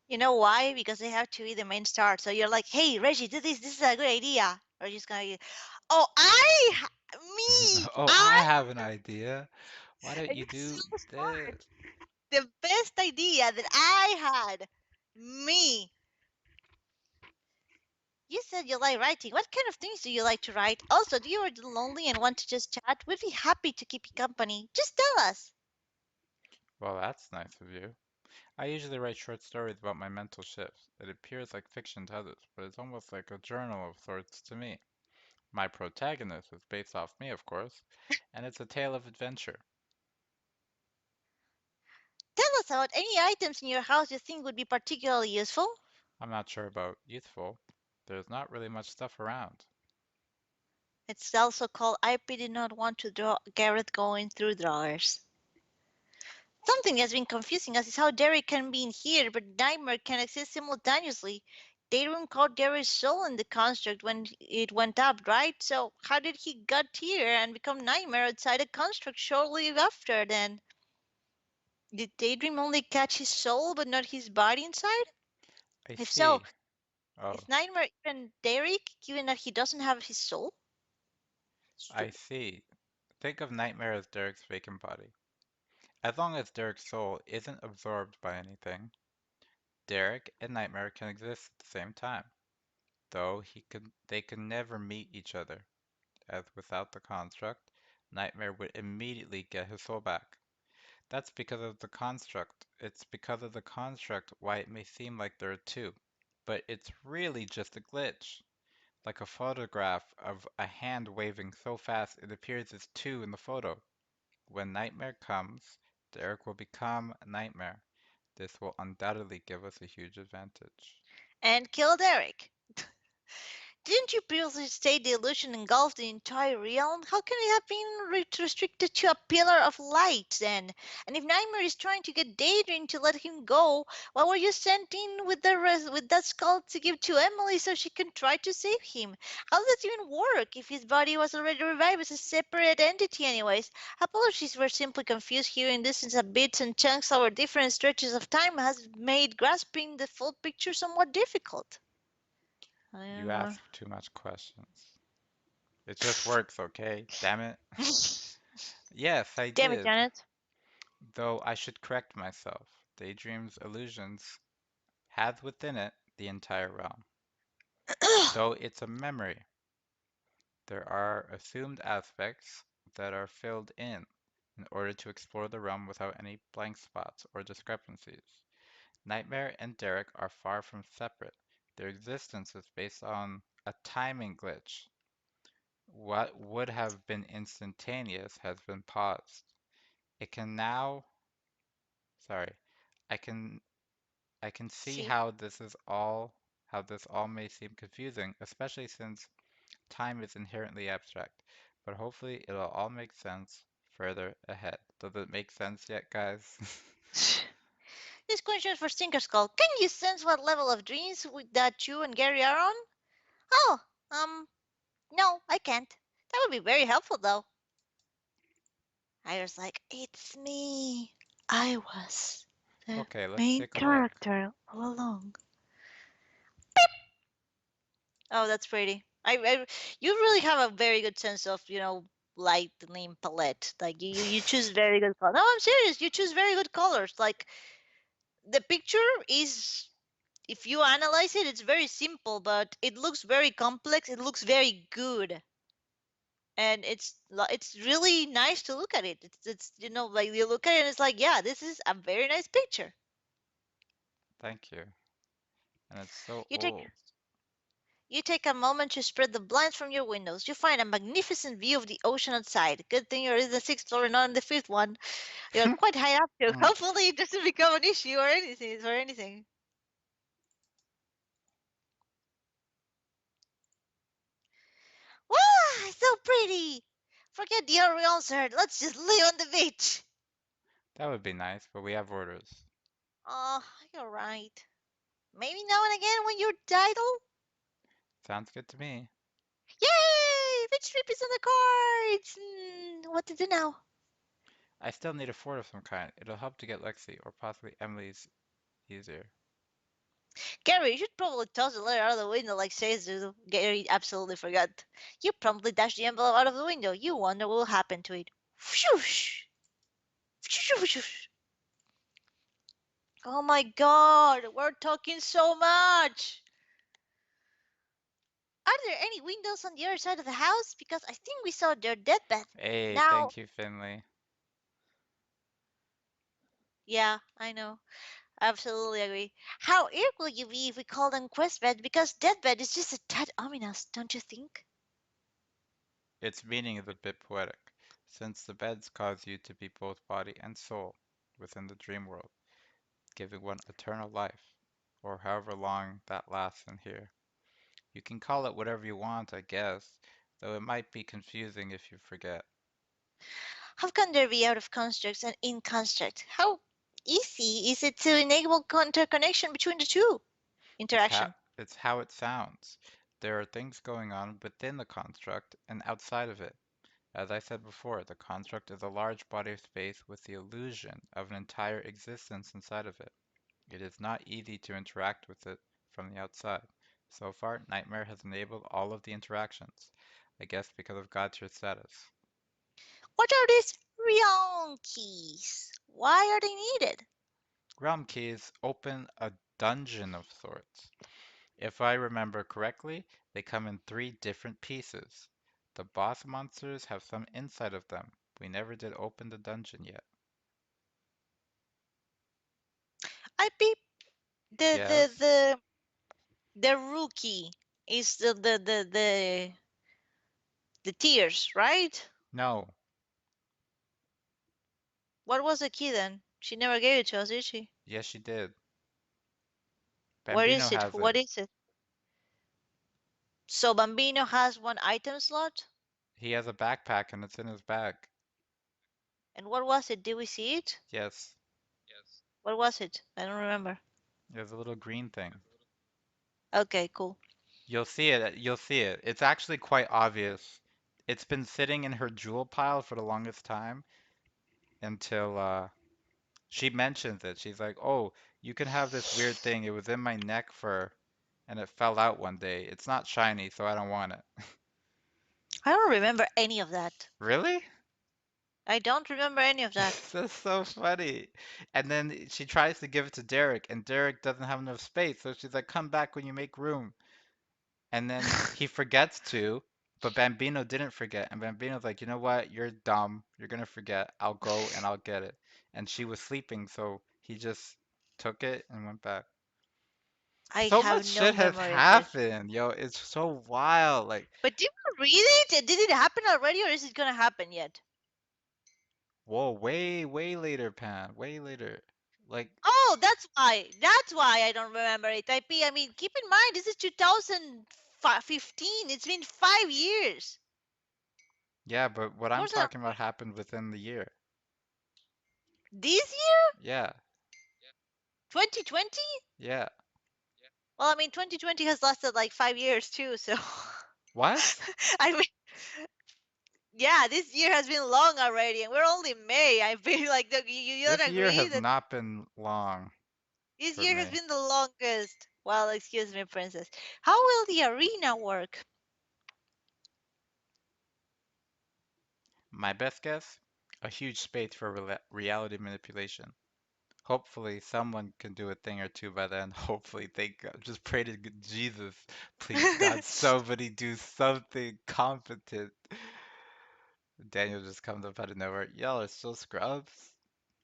You know why? Because they have to be the main star. So you're like, hey, Reggie, do this. This is a good idea. Reggie's gonna, oh, me, Oh, I have an idea. Why don't and you you're so do this? smart. The best idea that I had, me. You said you like writing. What kind of things do you like to write? Also, do you are lonely and want to just chat? We'd be happy to keep you company. Just tell us. Well, that's nice of you. I usually write short stories about my mental shifts. It appears like fiction to others, but it's almost like a journal of sorts to me. My protagonist is based off me, of course, and it's a tale of adventure. Tell us about any items in your house you think would be particularly useful. I'm not sure about youthful. There's not really much stuff around. It's also called I did not want to draw Gareth going through drawers. Something that's been confusing us is how Derek can be in here, but Nightmare can exist simultaneously. Daydream caught Derek's soul in the construct when it went up, right? So how did he get here and become Nightmare outside the construct shortly after then? Did Daydream only catch his soul but not his body inside? I If so, see. Oh, is Nightmare even Derek, given that he doesn't have his soul? I see. Think of Nightmare as Derek's vacant body. As long as Derek's soul isn't absorbed by anything, Derek and Nightmare can exist at the same time, though they could never meet each other, as without the construct, Nightmare would immediately get his soul back. That's because of the construct. It's because of the construct why it may seem like there are two, but it's really just a glitch, like a photograph of a hand waving so fast it appears as two in the photo. When Nightmare comes, Derek will become Nightmare. This will undoubtedly give us a huge advantage. And kill Derek. Didn't you previously state the illusion engulfed the entire realm? How can it have been restricted to a pillar of light then? And if Nightmare is trying to get Daydream to let him go, why were you sent in with with that skull to give to Emily so she can try to save him? How does it even work if his body was already revived as a separate entity anyways? Apologies, we're simply confused here in this since a bits and chunks over different stretches of time has made grasping the full picture somewhat difficult. You ask too much questions. It just works, okay? Damn it. Yes, I Damn it, did. Janet. Though I should correct myself. Daydream's illusions has within it the entire realm. Though it's a memory, there are assumed aspects that are filled in order to explore the realm without any blank spots or discrepancies. Nightmare and Derek are far from separate. Their existence is based on a timing glitch. What would have been instantaneous has been paused. It can now, sorry, I can I can see See? how this all may seem confusing, especially since time is inherently abstract. But hopefully it'll all make sense further ahead. Does it make sense yet, guys? This question is for Stinker Skull. Can you sense what level of dreams that you and Gary are on? Oh, no, I can't. That would be very helpful, though. I was like, it's me. I was the Okay, let's main take a look. character all along. Oh, that's pretty. You really have a very good sense of, lightning palette. Like you choose very good colors. No, I'm serious. You choose very good colors. Like the picture is, if you analyze it, it's very simple, but it looks very complex. It looks very good, and it's really nice to look at it. It's like you look at it and it's like, yeah, this is a very nice picture. Thank you. And it's so You take old. you take a moment to spread the blinds from your windows. You find a magnificent view of the ocean outside. Good thing you're in the sixth floor and not in the fifth one. You're quite high up here. Mm. Hopefully, it doesn't become an issue or anything. Wow, so pretty. Forget the Orion, sir. Let's just lay on the beach. That would be nice, but we have orders. Oh, you're right. Maybe now and again when you're idle. Sounds good to me. Yay! Beach trip is on the cards. What to do now? I still need a fort of some kind. It'll help to get Lexi, or possibly Emily's easier. Gary, you should probably toss the letter out of the window like says Gary absolutely forgot. You promptly dashed the envelope out of the window. You wonder what will happen to it. Whoosh! Whoosh! Oh my god, we're talking so much! Are there any windows on the other side of the house? Because I think we saw their deathbed. Hey, Now, thank you, Finley. yeah, I know. Absolutely agree. How irk will you be if we call them quest bed? Because deathbed is just a tad ominous, don't you think? Its meaning is a bit poetic, since the beds cause you to be both body and soul within the dream world, giving one eternal life, or however long that lasts in here. You can call it whatever you want, I guess, though it might be confusing if you forget. How can there be out of constructs and in construct? How easy is it to enable interconnection between the two? It's how Interaction. it's how it sounds. There are things going on within the construct and outside of it. As I said before, the construct is a large body of space with the illusion of an entire existence inside of it. It is not easy to interact with it from the outside. So far, Nightmare has enabled all of the interactions, I guess because of God's status. What are these realm keys? Why are they needed? Realm keys open a dungeon of sorts. If I remember correctly, they come in three different pieces. The boss monsters have some inside of them. We never did open the dungeon yet. I peep the the Yes? the the rookie is the tears, right? No. What was the key then? She never gave it to us, did she? Yes, she did. Where Bambino is it? has it. What is it? So Bambino has one item slot? He has a backpack and it's in his bag. And what was it? Did we see it? Yes. What was it? I don't remember. There's a little green thing. Okay, cool. You'll see it. You'll see it. It's actually quite obvious. It's been sitting in her jewel pile for the longest time until she mentions it. She's like, "Oh, you can have this weird thing. It was in my neck for, and it fell out one day. It's not shiny, so I don't want it." I don't remember any of that. Really? I don't remember any of that. That's so funny. And then she tries to give it to Derek, and Derek doesn't have enough space, so she's like, "Come back when you make room." And then he forgets to, but Bambino didn't forget. And Bambino's like, you know what? You're dumb. You're gonna forget. I'll go and I'll get it. And she was sleeping, so he just took it and went back. I So have much no shit has memory of this. happened, yo. It's so wild. Like, But did we read it? Did it happen already or is it gonna happen yet? whoa, way, way later, Pan. Way later. Like, Oh, that's why. That's why I don't remember it. I mean, keep in mind this is 2015. It's been 5 years. yeah, but what I'm More than talking about happened within the year. this year, Yeah, 2020. yeah. Well, I mean, 2020 has lasted like 5 years too. So, What? I mean, yeah, this year has been long already, and we're only May. I feel like you This don't year agree has that not been long this for year has me. been the longest. Well, excuse me, princess. How will the arena work? My best guess? A huge space for reality manipulation. Hopefully, someone can do a thing or two by then. Hopefully, thank God. Just pray to Jesus. Please, God, somebody do something competent. Daniel just comes up out of nowhere. Y'all are still scrubs?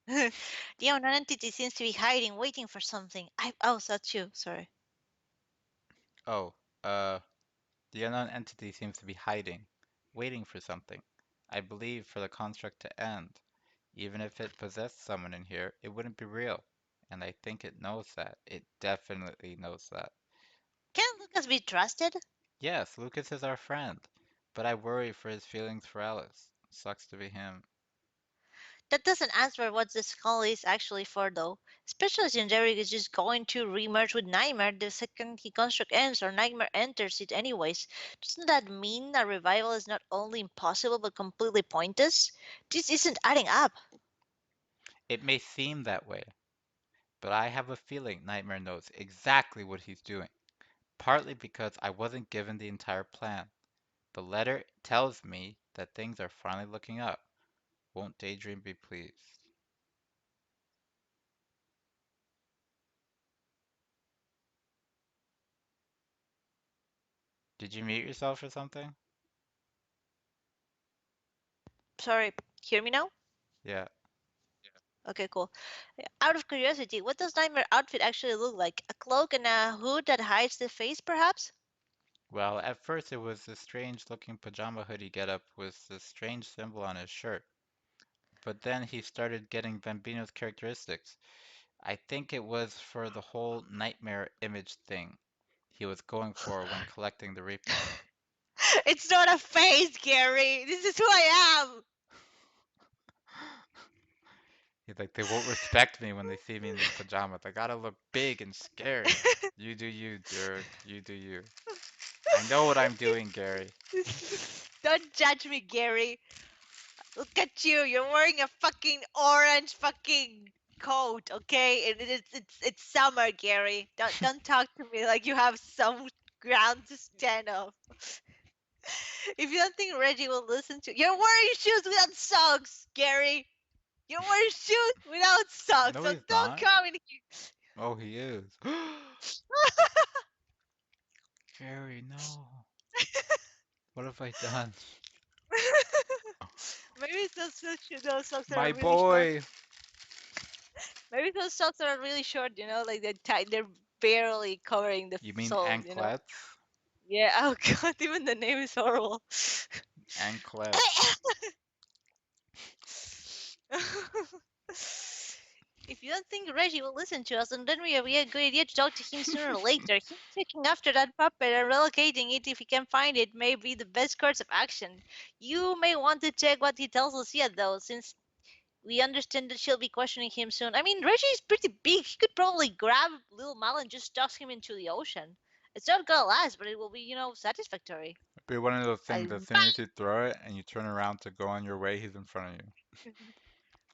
The unknown entity seems to be hiding, waiting for something. Oh, that's you. Sorry. Oh, the unknown entity seems to be hiding, waiting for something. I believe for the construct to end. Even if it possessed someone in here, it wouldn't be real. And I think it knows that. It definitely knows that. Can Lucas be trusted? Yes, Lucas is our friend, but I worry for his feelings for Alice. Sucks to be him. That doesn't answer what the skull is actually for, though. Especially since Derek is just going to remerge with Nightmare the second he construct ends or Nightmare enters it anyways. Doesn't that mean a revival is not only impossible but completely pointless? This isn't adding up. It may seem that way, but I have a feeling Nightmare knows exactly what he's doing, partly because I wasn't given the entire plan. The letter tells me that things are finally looking up. Won't Daydream be pleased? Did you mute yourself or something? Sorry, hear me now? Yeah. Okay, cool. Out of curiosity, what does Nightmare outfit actually look like? A cloak and a hood that hides the face, perhaps? Well, at first it was this strange looking pajama hoodie getup with this strange symbol on his shirt. But then he started getting Bambino's characteristics. I think it was for the whole nightmare image thing he was going for when collecting the Reaper. It's not a face, Gary. This is who I am. He's like, they won't respect me when they see me in these pajamas. I gotta look big and scary. You do you, Derek. You do you. I know what I'm doing, Gary. Don't judge me, Gary. Look at you. You're wearing a fucking orange fucking coat, okay? It's summer, Gary. Don't talk to me like you have some ground to stand on. If you don't think Reggie will listen to you're wearing shoes without socks, Gary. You're wearing shoes without socks, No, so he's don't not. come in here. Oh, he is. Gary, no. What have I done? Maybe those socks are My really short. boy. Maybe those socks are really short, like they're tight, they're barely covering the You mean soles. anklets? Yeah, oh god, even the name is horrible. Anklets. If you don't think Reggie will listen to us, then we be a good idea to talk to him sooner or later. Him checking after that puppet and relocating it if he can find it may be the best course of action. You may want to check what he tells Lucia though, since we understand that she'll be questioning him soon. I mean, Reggie is pretty big. He could probably grab little Mal and just toss him into the ocean. It's not gonna last, but it will be, satisfactory. Be one of those things, Like, as soon as you throw it and you turn around to go on your way, he's in front of you.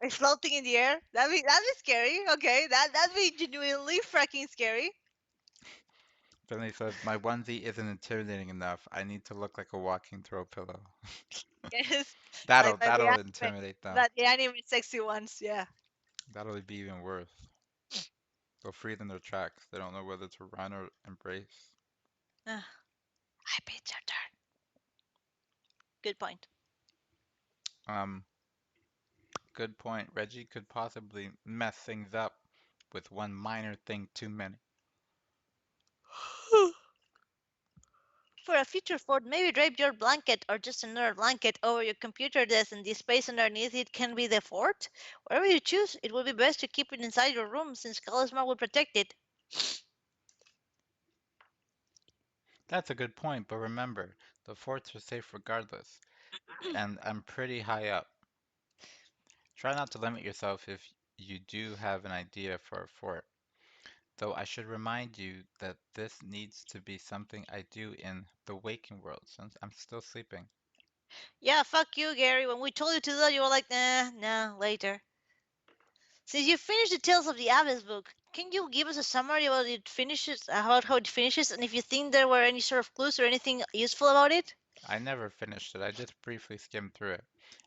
it's floating in the air. That'd be scary. Okay, that'd be genuinely freaking scary. Then he says, my onesie isn't intimidating enough. I need to look like a walking throw pillow. Yes, That'll like that'll intimidate them. the anime sexy ones. Yeah. That'll be even worse. They'll freeze in their tracks. They don't know whether to run or embrace. Ah, I bet your turn. Good point. Um, Good point. Reggie could possibly mess things up with one minor thing too many. For a future fort, maybe drape your blanket or just another blanket over your computer desk and the space underneath it can be the fort. Whatever you choose, it would be best to keep it inside your room since Charisma will protect it. That's a good point, but remember, the forts are safe regardless, and I'm pretty high up. Try not to limit yourself if you do have an idea for a fort. Though I should remind you that this needs to be something I do in the waking world since I'm still sleeping. Yeah, fuck you, Gary. When we told you to do that, you were like, nah, later. Since you finished the Tales of the Abyss book, can you give us a summary about how it finishes, and if you think there were any sort of clues or anything useful about it? I never finished it, I just briefly skimmed through it.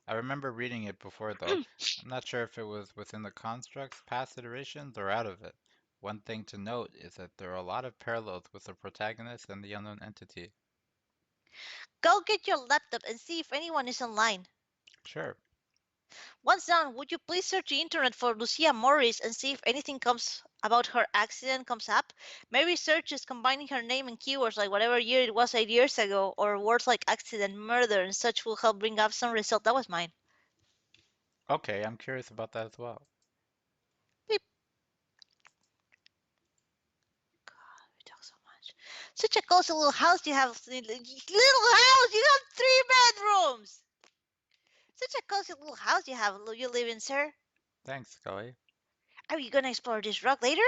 I remember reading it before though. I'm not sure if it was within the construct's past iterations or out of it. One thing to note is that there are a lot of parallels with the protagonist and the unknown entity. Go get your laptop and see if anyone is online. Sure. Once done, would you please search the internet for Lucia Morris and see if anything comes about her accident comes up? Maybe searches combining her name and keywords like whatever year it was 8 years ago, or words like accident, murder, and such will help bring up some result. That was mine. Okay, I'm curious about that as well. Beep. God, we talk so much. Such a cozy little house you have. Little house! You have 3 bedrooms! Such a cozy little house you live in, sir. Thanks, Scully. Are you gonna explore this rock later?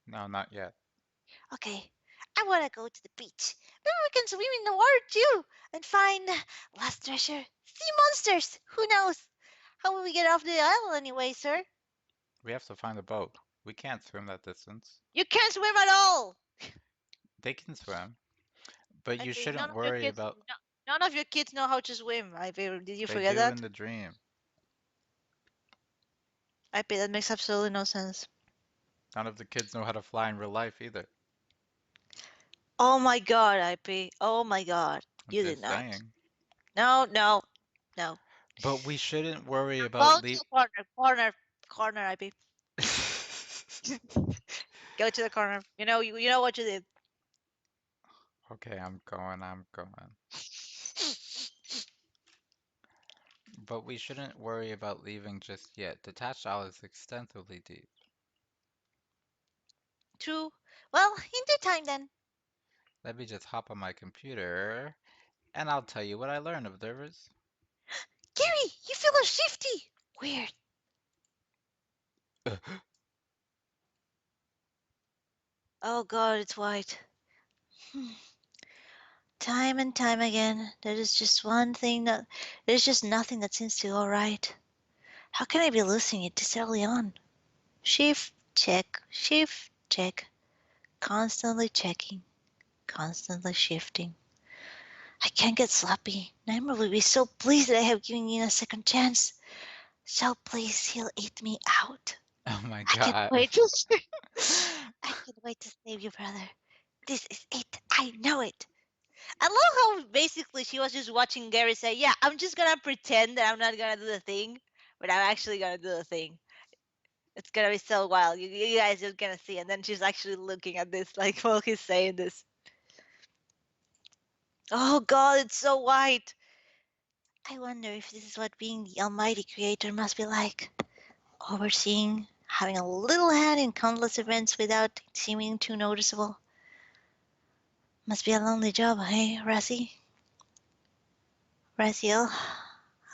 No, not yet. Okay, I wanna go to the beach. Maybe we can swim in the water too and find lost treasure. Sea monsters! Who knows? How will we get off the island anyway, sir? We have to find a boat. We can't swim that distance. You can't swim at all. They can swim, but you IP, shouldn't worry about. none of your kids know how to swim. IP, did you They forget do in that? the dream. IP, that makes absolutely no sense. None of the kids know how to fly in real life either. Oh my God, IP. Oh my God. I'm You did just not. saying. No, no, no. But we shouldn't worry about Go to leave. the corner, IP. Go to the corner. You know what you did. Okay, I'm going, I'm going. But we shouldn't worry about leaving just yet. Detached Isle is extensively deep. True. Well, in due time then. Let me just hop on my computer, and I'll tell you what I learned, observers. Gary, you feel a shifty. Weird. Oh God, it's white. Hmm. Time and time again, there's just nothing that seems to go right. How can I be losing it this early on? Shift, check, constantly checking, constantly shifting. I can't get sloppy. Nightmare will be so pleased that I have given you a second chance. So pleased he'll eat me out. Oh my I can't God. wait to I can't wait to save you, brother. This is it. I know it. I love how basically she was just watching Gary say, "Yeah, I'm just gonna pretend that I'm not gonna do the thing, but I'm actually gonna do the thing." It's gonna be so wild. You guys are gonna see. And then she's actually looking at this, like while he's saying this. Oh God, it's so white. I wonder if this is what being the Almighty Creator must be like. Overseeing, having a little hand in countless events without seeming too noticeable. Must be a lonely job, hey, Razzie? Raziel,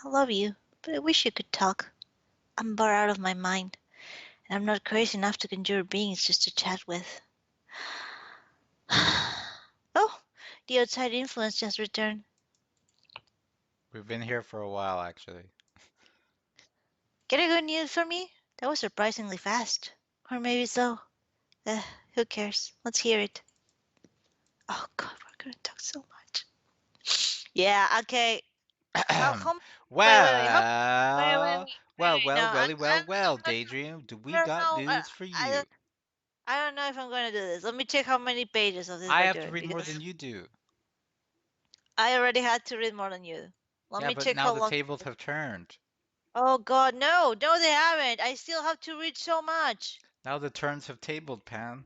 I love you, but I wish you could talk. I'm bored out of my mind, and I'm not crazy enough to conjure beings just to chat with. Oh, the outside influence just returned. We've been here for a while, actually. Get a good news for me? That was surprisingly fast. Or maybe so. Who cares? Let's hear it. Oh God, we're gonna talk so much. Yeah, okay. How wait, Well, no, well, Daydream, do we I don't got know. news for you? I don't know if I'm going to do this. Let me check how many pages of this I we're have to doing read more because than you do. I already had to read more than you. Let Yeah, me but check now how the long. tables have turned. Oh God, no, no, they haven't. I still have to read so much. Now the turns have tabled, Pan.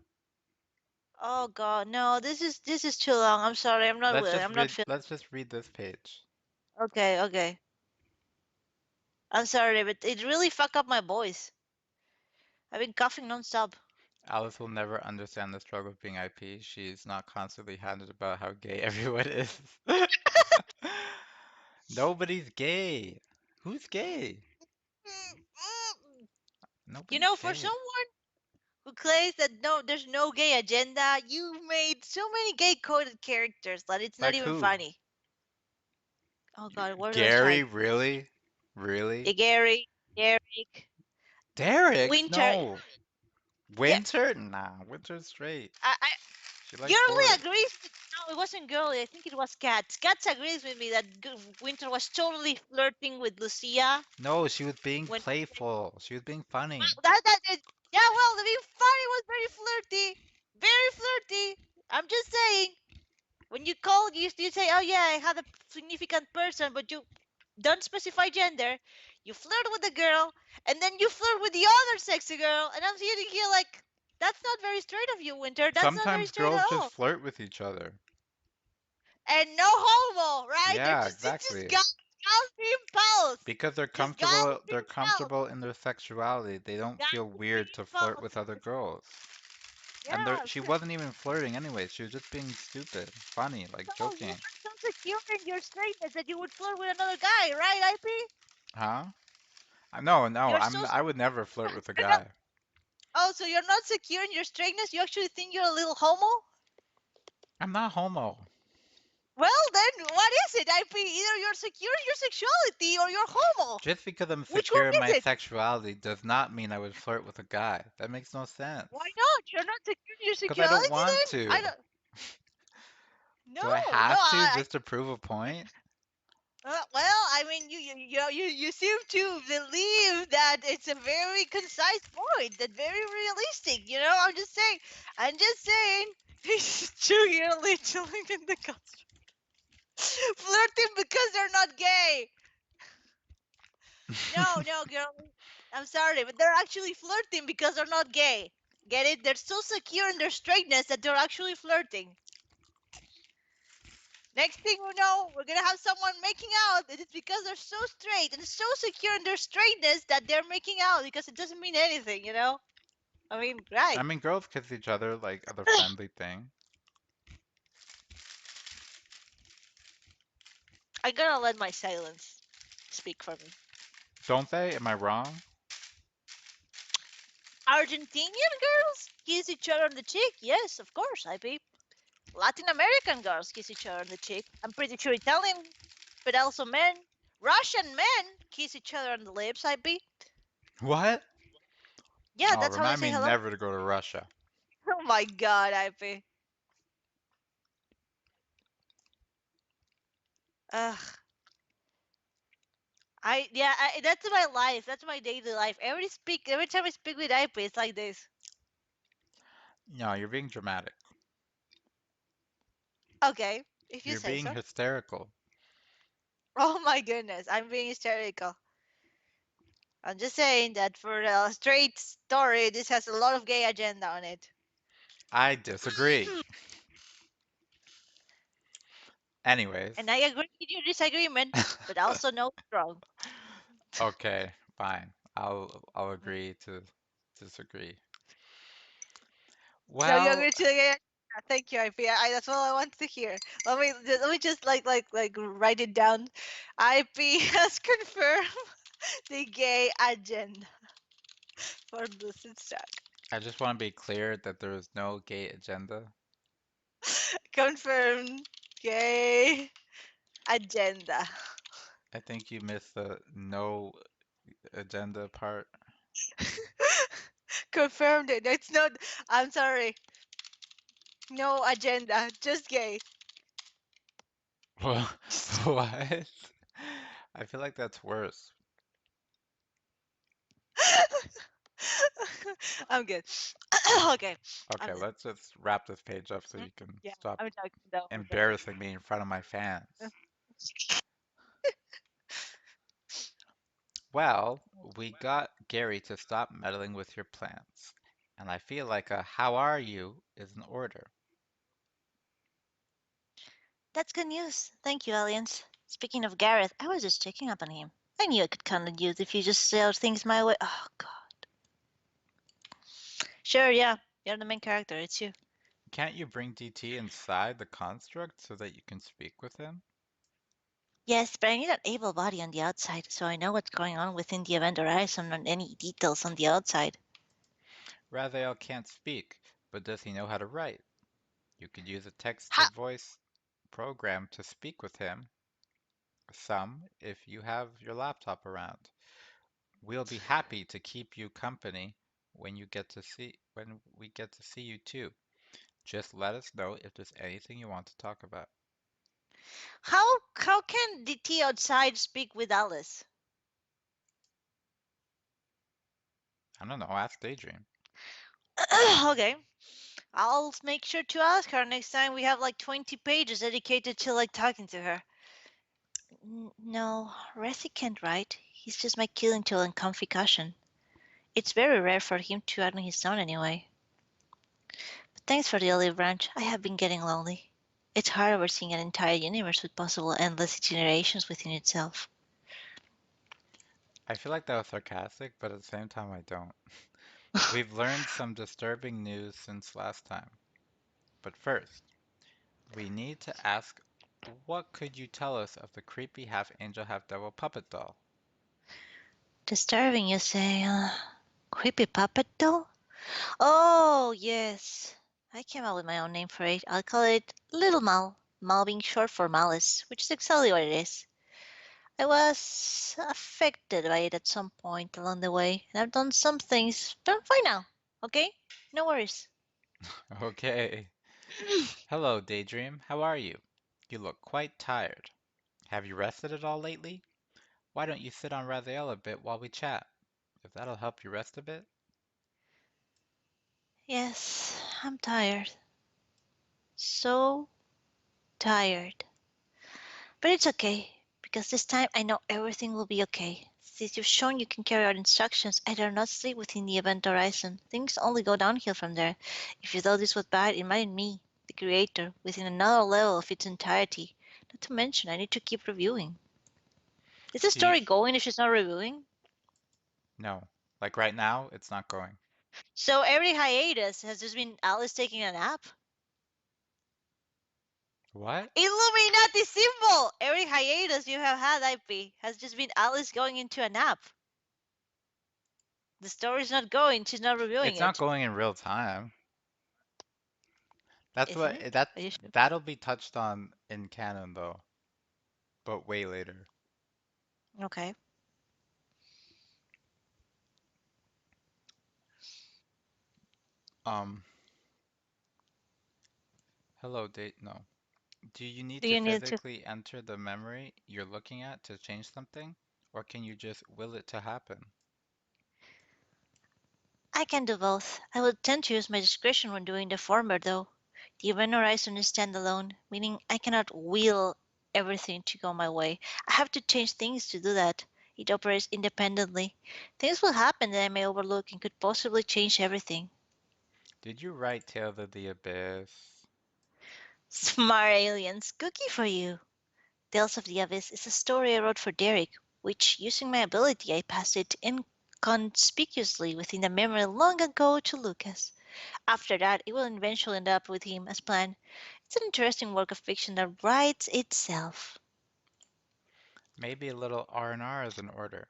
Oh God, no, this is too long. I'm sorry, I'm not willing. I'm not feeling. Let's just read this page. Okay, okay. I'm sorry, but it really fucked up my voice. I've been coughing nonstop. Alice will never understand the struggle of being IP. She's not constantly hounded about how gay everyone is. Nobody's gay. Who's gay? Nobody's For gay. someone who claims that no, there's no gay agenda, you've made so many gay-coded characters that it's not Like even who? funny. Oh God, where do I Gary, start? really? Really? Yeah, Gary, Derek, Derek? Winter. No. Yeah, Winter? Nah, Winter's straight. I She likes Girly boys. agrees with. No, it wasn't Girly. I think it was Cats. Cats agrees with me that Winter was totally flirting with Lucia No, she was being when. playful. She was being funny. Well, yeah, well, the being funny was very flirty, very flirty. I'm just saying. When you call, you say, "Oh yeah, I had a significant person," but you don't specify gender. You flirt with the girl, and then you flirt with the other sexy girl, and I'm sitting here like, that's not very straight of you, Winter. That's not very Sometimes straight at girls just all. flirt with each other. And no homo, right? Yeah, It's just exactly. guys being pals. Because Just guys they're being pals. comfortable in their sexuality. They don't feel Guys weird being to flirt pals. with other girls. And Yeah. she wasn't even flirting anyway. She was just being stupid, funny, like So you joking. are so secure in your straightness that you would flirt with another guy, right, IP? Huh? No, no, You're so. I would never flirt with a You're not, guy. oh, so you're not secure in your straightness? You actually think you're a little homo? I'm not homo. Well, then what is it? Either you're secure in your sexuality or you're homo. Just because I'm Which one secure in my is it? sexuality does not mean I would flirt with a guy. That makes no sense. Why not? You're not secure in your Because I don't sexuality want then? I to. don't. No, Do I no. have to just to prove a point? Well, I mean, you seem to believe that it's a very concise point, that very realistic. You know, I'm just saying. He's literally chilling in the couch, flirting because they're not gay. No, no, girl. I'm sorry, but they're actually flirting because they're not gay. Get it? They're so secure in their straightness that they're actually flirting. Next thing we know, we're gonna have someone making out, and it's because they're so straight and so secure in their straightness that they're making out because it doesn't mean anything, you know? I mean, right. I mean, girls kiss each other like other friendly thing. I'm gonna let my silence speak for me. Don't they? Am I wrong? Argentinian girls kiss each other on the cheek? Yes, of course, IP. Latin American girls kiss each other on the cheek. I'm pretty sure Italian, but also men. Russian men kiss each other on the lips, IP. What? Yeah, Oh, that's how they remind say me hello. never to go to Russia. Oh my god, IP. Ugh. That's my life. That's my daily life. Every time I speak with IP, it's like this. No, you're being dramatic. Okay, if you You're say being so. hysterical. Oh my goodness, I'm being hysterical. I'm just saying that for a straight story, this has a lot of gay agenda on it. I disagree. Anyways. And I agree with your disagreement, but also no wrong. Okay, fine. I'll agree to disagree. So you Well, agree to the gay agenda? Thank you, IP. That's all I wanted to hear. Let me just like write it down. IP has confirmed the gay agenda for Lucid Stack. I just want to be clear that there is no gay agenda. Confirmed gay agenda. I think you missed the no agenda part. Confirmed it. It's not. I'm sorry. No agenda. Just gay. What? I feel like that's worse. I'm good. Okay. I'm Okay, done. let's just wrap this page up so Hmm? you can Yeah, stop I'm talking though. Okay. embarrassing me in front of my fans. Well, we got Gary to stop meddling with your plants, and I feel like a "how are you" is in order. That's good news. Thank you, Aliens. Speaking of Gareth, I was just checking up on him. I knew I could count on you if you just sailed things my way. Oh, God. Sure, yeah. You're the main character. It's you. Can't you bring DT inside the construct so that you can speak with him? Yes, but I need an able body on the outside, so I know what's going on within the event horizon on any details on the outside. Raphael can't speak, but does he know how to write? You could use a Ha! text-to-voice program to speak with him, some if you have your laptop around. We'll be happy to keep you company when we get to see you too. Just let us know if there's anything you want to talk about. How can DT outside speak with Alice? I don't know, ask Daydream. Okay. I'll make sure to ask her next time we have like 20 pages dedicated to like talking to her. No, Resi can't write. He's just my killing tool and comfy cushion. It's very rare for him to act on his own anyway. But thanks for the olive branch. I have been getting lonely. It's hard overseeing an entire universe with possible endless generations within itself. I feel like that was sarcastic, but at the same time I don't. We've learned some disturbing news since last time. But first, we need to ask, what could you tell us of the creepy half-angel, half-devil puppet doll? Disturbing, you say? Creepy puppet doll? Oh, yes. I came up with my own name for it. I'll call it Little Mal. Mal being short for malice, which is exactly what it is. I was affected by it at some point along the way, and I've done some things, but I'm fine now. Okay? No worries. Okay. Hello, Daydream. How are you? You look quite tired. Have you rested at all lately? Why don't you sit on Raziel a bit while we chat? If that'll help you rest a bit. Yes, I'm tired. So tired. But it's okay, because this time I know everything will be okay. Since you've shown you can carry out instructions, I dare not sleep within the event horizon. Things only go downhill from there. If you thought this was bad, imagine me, the creator, within another level of its entirety. Not to mention, I need to keep reviewing. Is the Do you? story going if she's not reviewing? No. Like right now, it's not going. So every hiatus has just been Alice taking a nap? What? Illuminati symbol! Every hiatus you have had, IP, has just been Alice going into a nap. The story's not going, she's not reviewing It's not it. going in real time. That's Isn't what it? Are you sure? that'll be touched on in canon though, but way later. Okay. Um, hello, date. No. Do you need Do to you need to? physically enter the memory you're looking at to change something? Or can you just will it to happen? I can do both. I would tend to use my discretion when doing the former, though. The event horizon is standalone, meaning I cannot will everything to go my way. I have to change things to do that. It operates independently. Things will happen that I may overlook and could possibly change everything. Did you write Tales of the Abyss? Smart aliens, cookie for you. Tales of the Abyss is a story I wrote for Derek, which, using my ability, I passed it inconspicuously within the memory long ago to Lucas. After that, it will eventually end up with him as planned. It's an interesting work of fiction that writes itself. Maybe a little R&R is in order.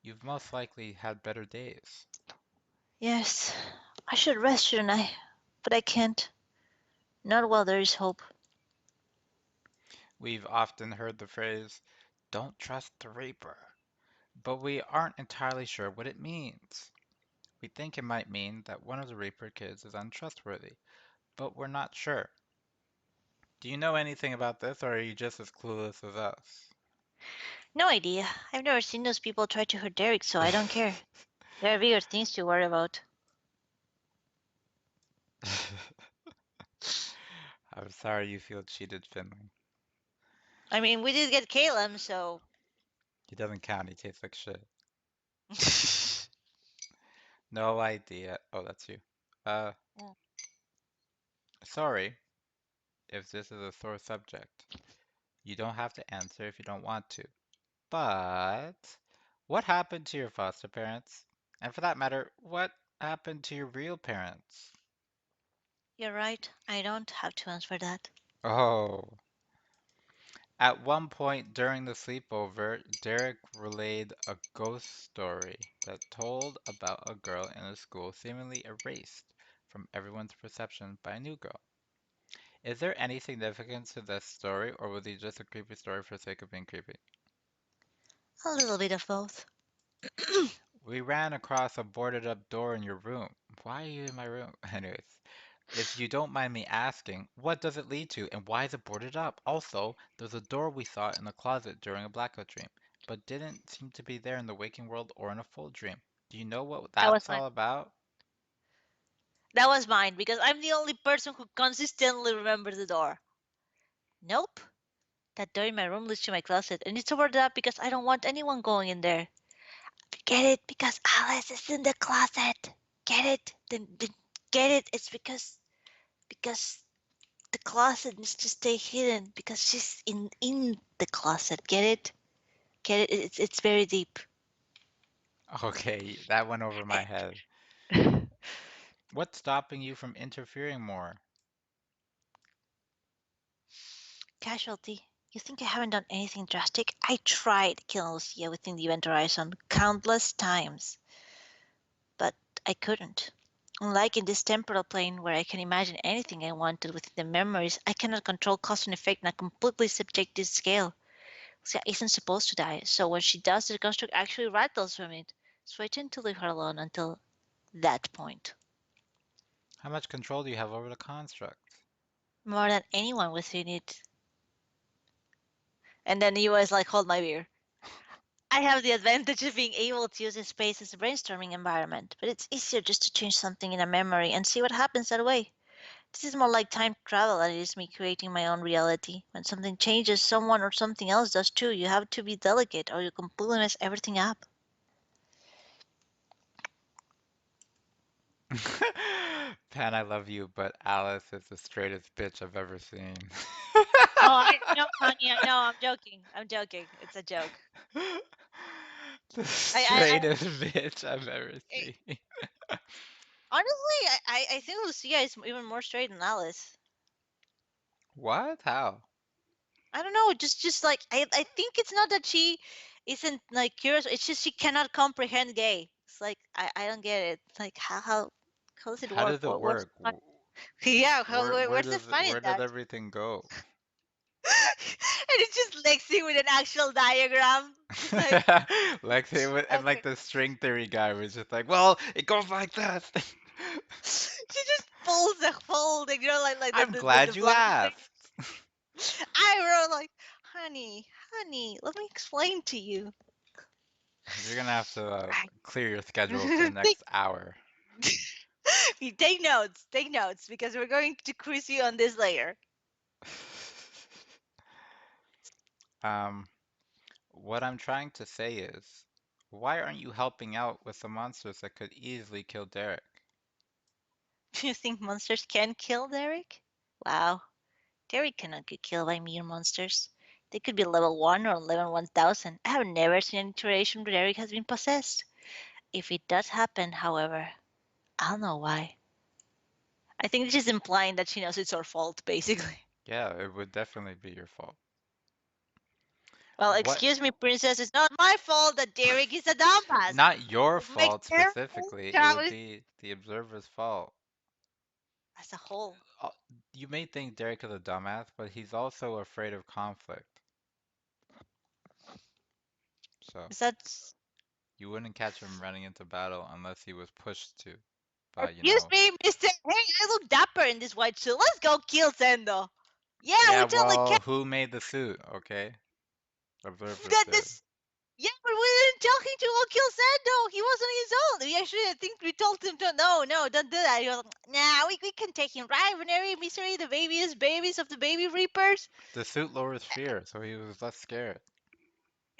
You've most likely had better days. Yes, I should rest, shouldn't I? But I can't. Not while there is hope. We've often heard the phrase, don't trust the Reaper, but we aren't entirely sure what it means. We think it might mean that one of the Reaper kids is untrustworthy, but we're not sure. Do you know anything about this, or are you just as clueless as us? No idea. I've never seen those people try to hurt Derek, so I don't care. There are bigger things to worry about. I'm sorry you feel cheated, Finley. I mean, we did get Caleb, so. He doesn't count, he tastes like shit. No idea. Oh, that's you. Uh, Yeah. sorry if this is a sore subject. You don't have to answer if you don't want to. But what happened to your foster parents? And for that matter, what happened to your real parents? You're right. I don't have to answer that. Oh. At one point during the sleepover, Derek relayed a ghost story that told about a girl in a school seemingly erased from everyone's perception by a new girl. Is there any significance to this story, or was it just a creepy story for the sake of being creepy? A little bit of both. We ran across a boarded up door in your room. Why are you in my room? Anyways, if you don't mind me asking, what does it lead to and why is it boarded up? Also, there's a door we saw in the closet during a blackout dream, but didn't seem to be there in the waking world or in a full dream. Do you know what That was that's mine. all about? That was mine because I'm the only person who consistently remembers the door. Nope. That door in my room leads to my closet, and it's over that because I don't want anyone going in there. Get it? Because Alice is in the closet. Get it? Then get it? It's because the closet needs to stay hidden because she's in the closet. Get it? Get it? It's very deep. Okay, that went over my Eh, head. What's stopping you from interfering more? Casualty. You think I haven't done anything drastic? I tried killing Lucia within the event horizon countless times, but I couldn't. Unlike in this temporal plane where I can imagine anything I wanted within the memories, I cannot control cause and effect on a completely subjective scale. Lucia isn't supposed to die, so when she does, the construct actually rattles from it. So I tend to leave her alone until that point. How much control do you have over the construct? More than anyone within it. And then you was like, hold my beer. I have the advantage of being able to use this space as a brainstorming environment, but it's easier just to change something in a memory and see what happens that way. This is more like time travel than it is me creating my own reality. When something changes, someone or something else does too. You have to be delicate or you completely mess everything up. Pan, I love you, but Alice is the straightest bitch I've ever seen. Oh, I know, honey. I know. I'm joking. I'm joking. It's a joke. The I straightest bitch I've ever I- seen. honestly, I think Lucia is even more straight than Alice. What? How? I don't know. Just like I think it's not that she isn't like curious. It's just she cannot comprehend gay. It's like I don't get it. Like how does it How work? does it What's work? the fun? Yeah. Where Where's the does fun in where did that? everything go? And it's just Lexi with an actual diagram. Just like And like okay. the string theory guy was just like, well, it goes like this. She just pulls the whole thing, like I'm the glad you blind thing. asked. I wrote like, honey, let me explain to you. You're gonna have to I- clear your schedule for the take, next hour. you take notes, because we're going to quiz you on this later. Um, what I'm trying to say is, why aren't you helping out with the monsters that could easily kill Derek? Do you think monsters can kill Derek? Wow, Derek cannot get killed by mere monsters. They could be level 1 or level 1000. I have never seen an iteration where Derek has been possessed. If it does happen, however, I'll know why. I think this is implying that she knows it's her fault, basically. Yeah, it would definitely be your fault. Well, What? excuse me, princess. It's not my fault that Derek is a dumbass. Not your Let's make fault careful specifically. It would travel be the observer's fault. as a whole. Uh, You may think Derek is a dumbass, but he's also afraid of conflict. So Is that? you wouldn't catch him running into battle unless he was pushed to by, Excuse me, Mister. Hey, I look dapper in this white suit. Let's go kill Zendo. Yeah, yeah, we totally can. well, who made the suit, okay? Observer That did. this. Yeah, but we didn't tell him to go kill Zendo. He was on his own. We actually, I think we told him to. No, no, don't do that. He was like, nah, we can take him, right? Whenever Misery, the babies of the baby reapers. The suit lowers fear, so he was less scared.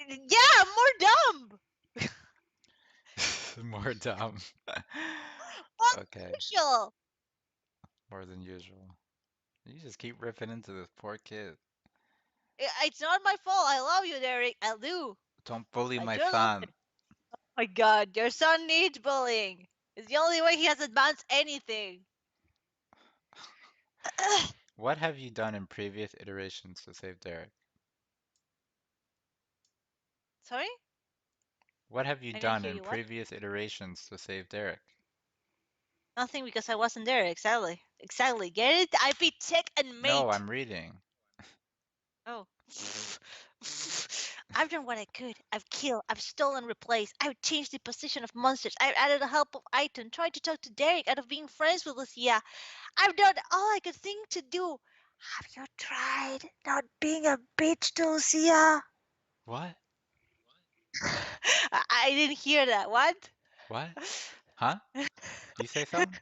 Yeah, more dumb. More dumb. More Okay, usual. more than usual. You just keep ripping into this poor kid. It's not my fault. I love you, Derek. I do. Don't bully I my do love you. son. Oh my God, your son needs bullying. It's the only way he has advanced anything. What have you done in previous iterations to save Derek? Sorry, What have you I didn't done hear in you. What? previous iterations to save Derek? Nothing, because I wasn't there. Exactly. Exactly. Get it? I be tech and No, mate. I'm reading. Oh. I've done what I could. I've killed, I've stolen, replaced. I've changed the position of monsters. I've added a help of item. Tried to talk to Derek out of being friends with Lucia. I've done all I could think to do. Have you tried not being a bitch to Lucia? What? I didn't hear that. What? What? Huh? You say something?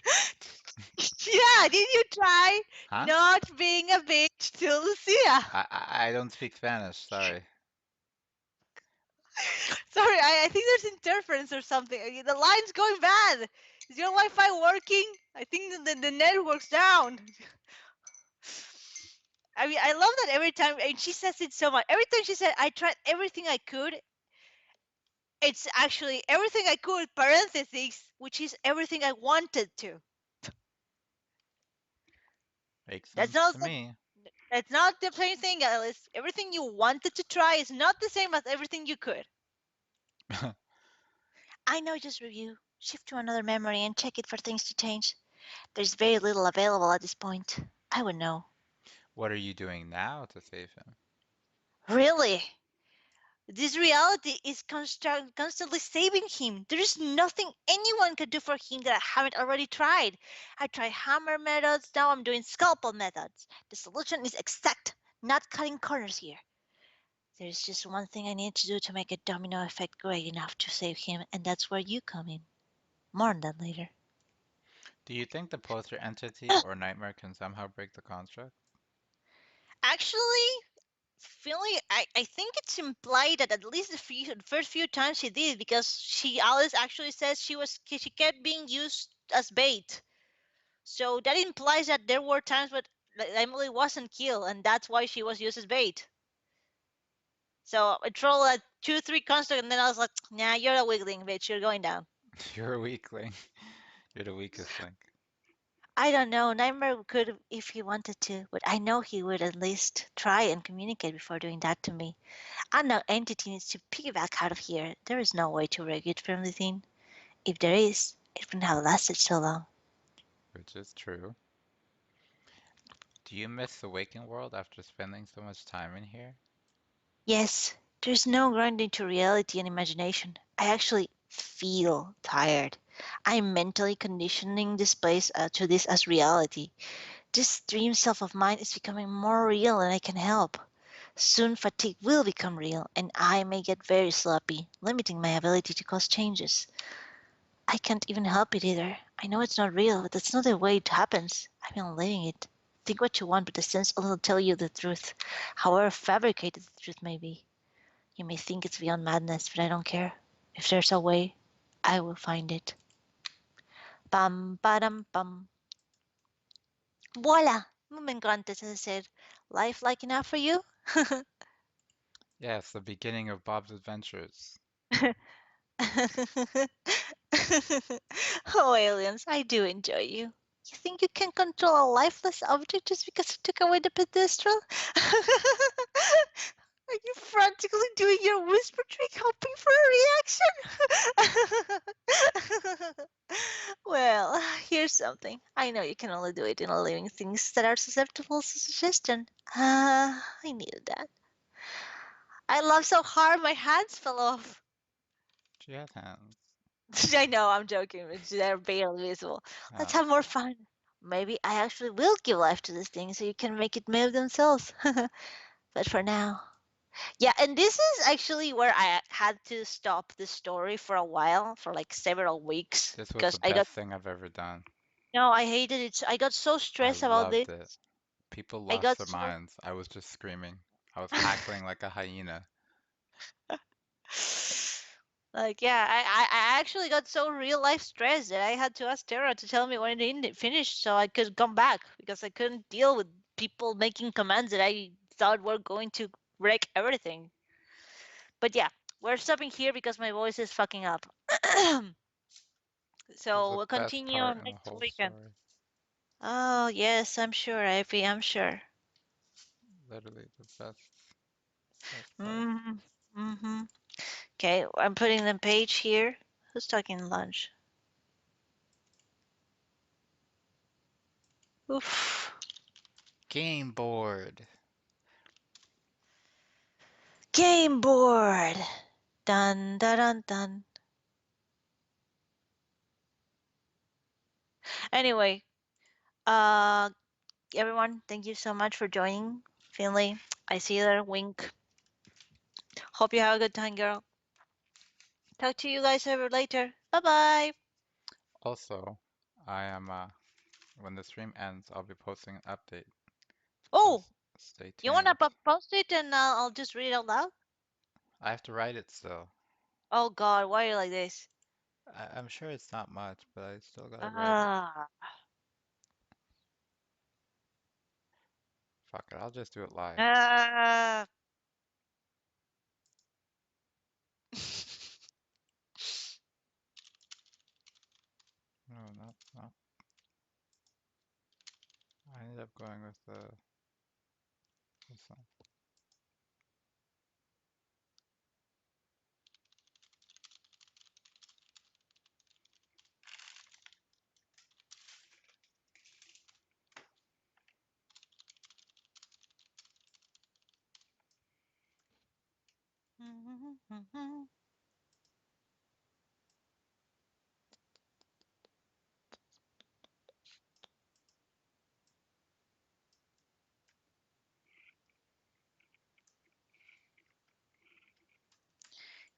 Yeah, did you try Huh? not being a bitch to Lucia? I don't speak Spanish, sorry. Sorry, I think there's interference or something. The line's going bad. Is your Wi-Fi working? I think the network's down. I mean, I love that every time, and she says it so much. Every time she said, I tried everything I could, it's actually everything I could, parentheses, which is everything I wanted to. Makes That's sense not to the, me. that's not the same thing, Alice. Everything you wanted to try is not the same as everything you could. I know, just review. shift to another memory and check it for things to change. There's very little available at this point. I would know. What are you doing now to save him? Really? This reality is constantly saving him. There is nothing anyone can do for him that I haven't already tried. I tried hammer methods, now I'm doing scalpel methods. The solution is exact, not cutting corners here. There's just one thing I need to do to make a domino effect great enough to save him, and that's where you come in. More on that later. Do you think the poster entity or nightmare can somehow break the construct? Actually, I think it's implied that at least the first few times she did, because Alice actually says she kept being used as bait. So that implies that there were times when Emily wasn't killed, and that's why she was used as bait. So I trolled like 2, 3 construct, and then I was like, "Nah, you're a weakling, bitch. You're going down." You're a weakling. You're the weakest link. I don't know. Nightmare could if he wanted to, but I know he would at least try and communicate before doing that to me. Unknown entity needs to piggyback out of here. There is no way to regulate from within. If there is, it wouldn't have lasted so long. Which is true. Do you miss the waking world after spending so much time in here? Yes, there's no grounding to reality and imagination. I actually feel tired. I'm mentally conditioning this place to this as reality. This dream self of mine is becoming more real than I can help. Soon fatigue will become real, and I may get very sloppy, limiting my ability to cause changes. I can't even help it either. I know it's not real, but that's not the way it happens. I've been living it. Think what you want, but the sense will tell you the truth, however fabricated the truth may be. You may think it's beyond madness, but I don't care. If there's a way, I will find it. Pam, padam, pam. Voila! Me encanta ese ser. Life like enough for you? Yes, the beginning of Bob's adventures. Oh, aliens, I do enjoy you. You think you can control a lifeless object just because you took away the pedestal? Are you frantically doing your whisper trick, hoping for a reaction? Well, here's something. I know you can only do it in living things that are susceptible to suggestion. I needed that. I laughed so hard my hands fell off. She has hands. I know, I'm joking. They're barely visible. Let's Oh, have more fun. Maybe I actually will give life to this thing so you can make it move themselves. But for now. Yeah, and this is actually where I had to stop the story for a while, for like several weeks, this was because the best thing I've ever done. no, I hated it. I got so I stressed about this. loved it. People I lost got their so minds. I was just screaming. I was cackling like a hyena. like yeah, I actually got so real life stressed that I had to ask Tara to tell me when it finished so I could come back because I couldn't deal with people making commands that I thought were going to wreck everything. But yeah, we're stopping here because my voice is fucking up. It was So the we'll best continue part in the next whole weekend. story. Oh yes, I'm sure, Ivy, I'm sure. Literally the best part. Mm-hmm. Mm-hmm. Okay, I'm putting the page here. Who's talking lunch? Oof. Game board. Game board. Dun dun dun dun. Anyway, uh, everyone, thank you so much for joining. Finley, I see you there. Wink. Hope you have a good time, girl. Talk to you guys ever later. Bye bye. Also, I am when the stream ends, I'll be posting an update. So Oh, stay you wanna tuned. post it and I'll just read it out loud? I have to write it still. Oh God, why are you like this? I'm sure it's not much, but I still gotta write it. Ah. Fuck it, I'll just do it live. Ah. No, not. I ended up going with this one.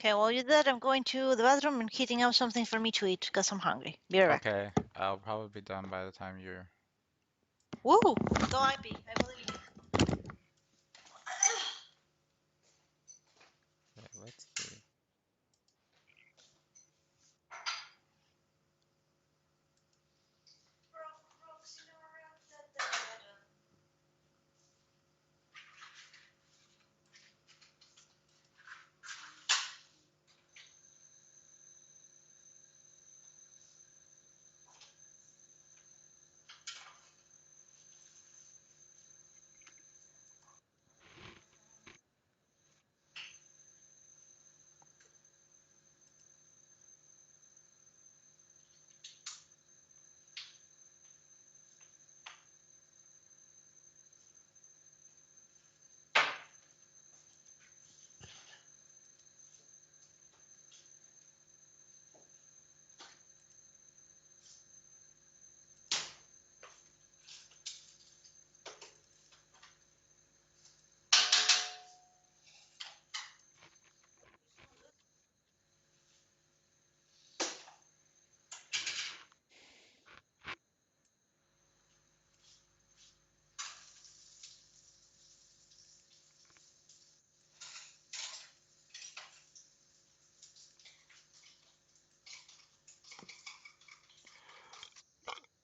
Okay, while you do that, I'm going to the bathroom and heating up something for me to eat because I'm hungry. Be right back. Okay, I'll probably be done by the time you're. Woo! Go IP. I believe in you. Okay, let's see.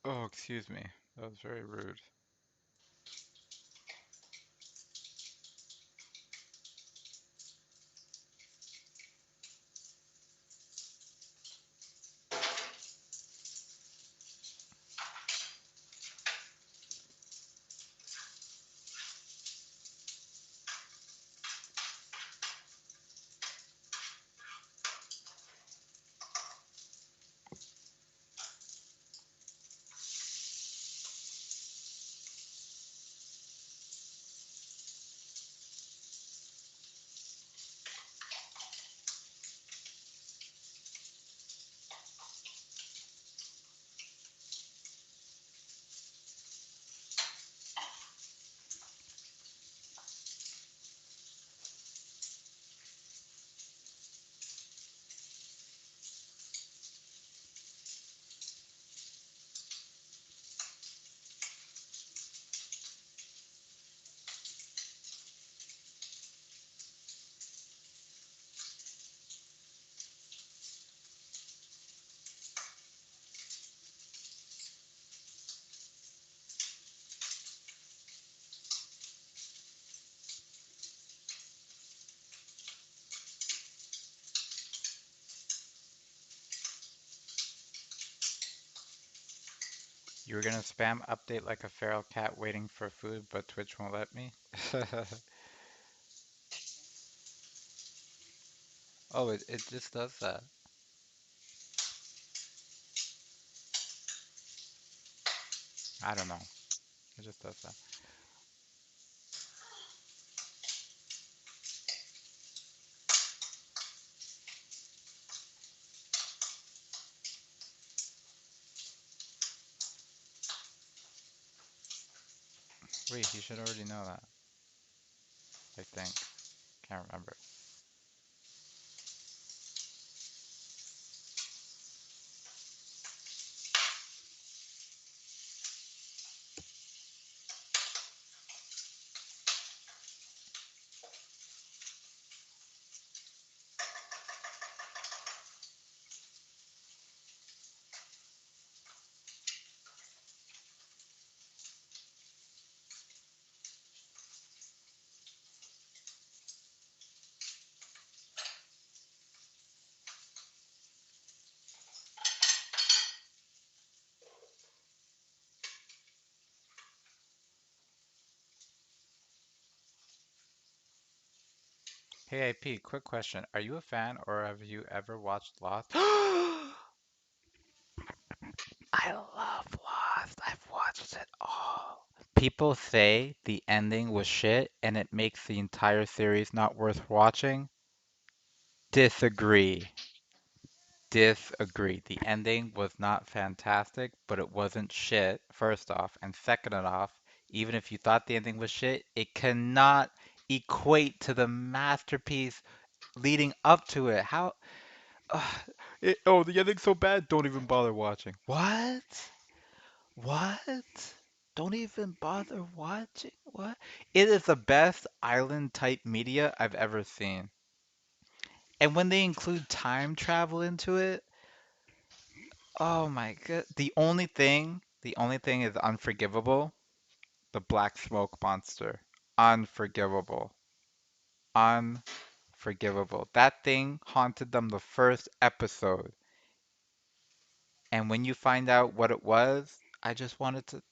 Oh, excuse me. That was very rude. You were gonna spam update like a feral cat waiting for food, but Twitch won't let me? Oh, it just does that. I don't know. It just does that. Wait, you should already know that. I think. Can't remember. Hey IP, quick question. Are you a fan or have you ever watched Lost? I love Lost. I've watched it all. People say the ending was shit and it makes the entire series not worth watching. Disagree. Disagree. The ending was not fantastic, but it wasn't shit, first off. And second off, even if you thought the ending was shit, it cannot equate to the masterpiece leading up to it. How? Oh, the ending's so bad. Don't even bother watching. What? What? Don't even bother watching? What? It is the best island type media I've ever seen. And when they include time travel into it, oh my god. The only thing is unforgivable. The black smoke monster. Unforgivable. Unforgivable. That thing haunted them the first episode. And when you find out what it was, I just wanted to.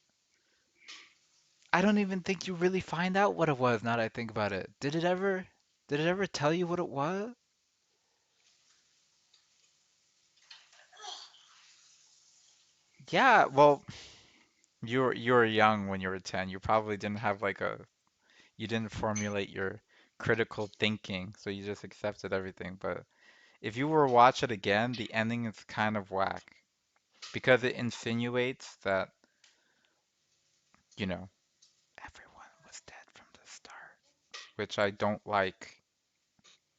I don't even think you really find out what it was now that I think about it. Did it ever? Did it ever tell you what it was? Yeah, well, you were young when you were 10. You probably didn't have like you didn't formulate your critical thinking, so you just accepted everything. But if you were to watch it again, the ending is kind of whack because it insinuates that, you know, everyone was dead from the start, which I don't like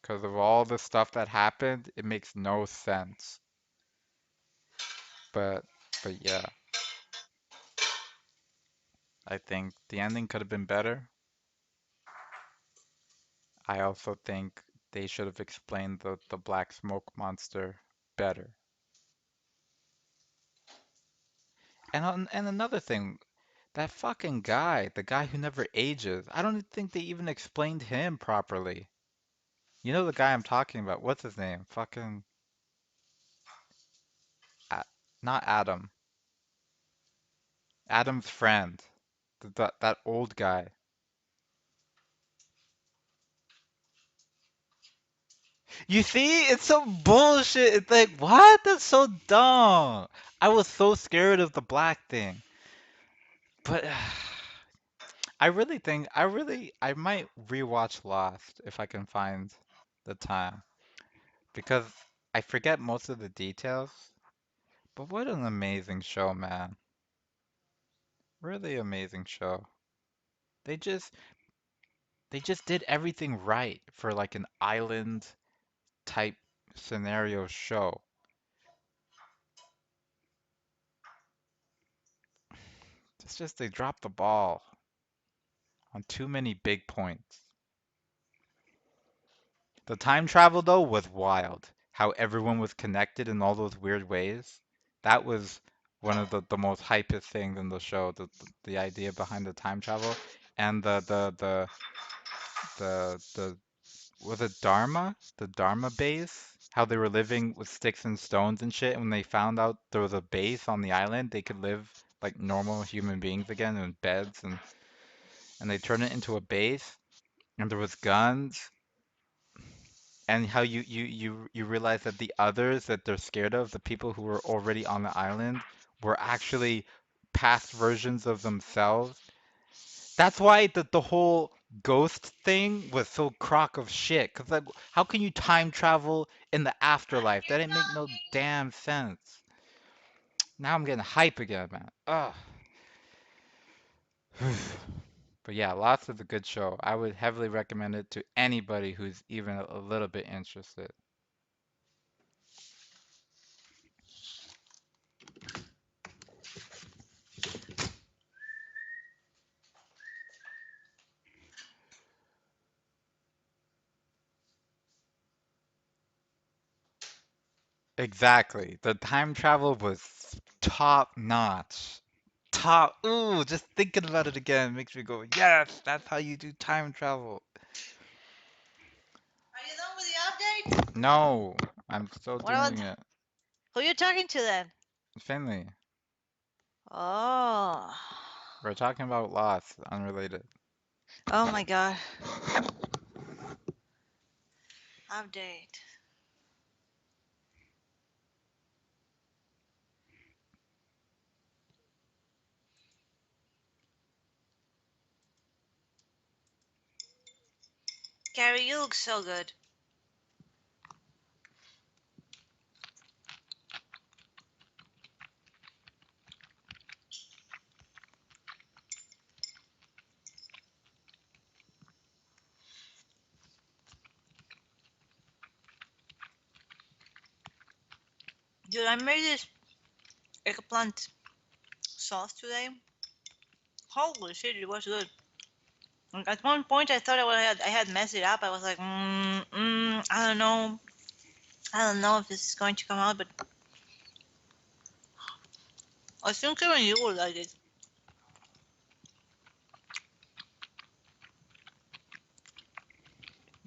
because of all the stuff that happened. It makes no sense. But but yeah, I think the ending could have been better. I also think they should have explained the black smoke monster better. And another thing, that fucking guy, the guy who never ages, I don't think they even explained him properly. You know the guy I'm talking about? What's his name? Fucking A not Adam. Adam's friend. That old guy. You see? It's so bullshit. It's like, what? That's so dumb. I was so scared of the black thing. But I might rewatch Lost if I can find the time because I forget most of the details. But what an amazing show, man. Really amazing show. They just they just did everything right for like an island type scenario show. It's just they dropped the ball on too many big points. The time travel though was wild. How everyone was connected in all those weird ways. That was one of the most hypest things in the show. The idea behind the time travel and the was it Dharma? The Dharma base? How they were living with sticks and stones and shit. And when they found out there was a base on the island, they could live like normal human beings again in beds and they turned it into a base and there was guns and how you realize that the others that they're scared of, the people who were already on the island, were actually past versions of themselves. That's why the whole ghost thing was so crock of shit. Cause like, how can you time travel in the afterlife? That didn't make no damn sense. Now I'm getting hype again, man. Ugh. But yeah, Lost is a good show. I would heavily recommend it to anybody who's even a little bit interested. Exactly. The time travel was top notch. Top. Ooh, just thinking about it again makes me go, yes, that's how you do time travel. Are you done with the update? No, I'm still What about doing it. who you talking to then? Finley, Oh. we're talking about Lost, unrelated. Oh my god. Update. Gary, you look so good. Dude, I made this eggplant sauce today. Holy shit, it was good. Like, at one point, I thought I had messed it up. I was like, I don't know. I don't know if this is going to come out, but I think even you will like it.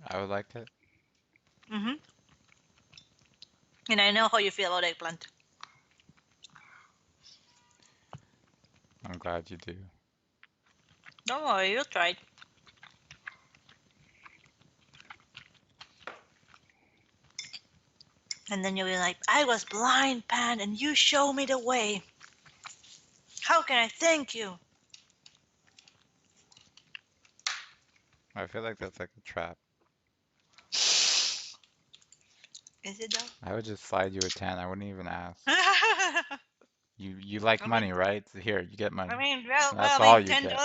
I would like it. hmm And I know how you feel about eggplant. I'm glad you do. Don't worry, you'll try it. And then you'll be like, I was blind, Pan, and you show me the way. How can I thank you? I feel like that's like a trap. Is it though? I would just slide you a 10. I wouldn't even ask. I You like mean, money, right? Here, you get money. well, That's I all mean, you get.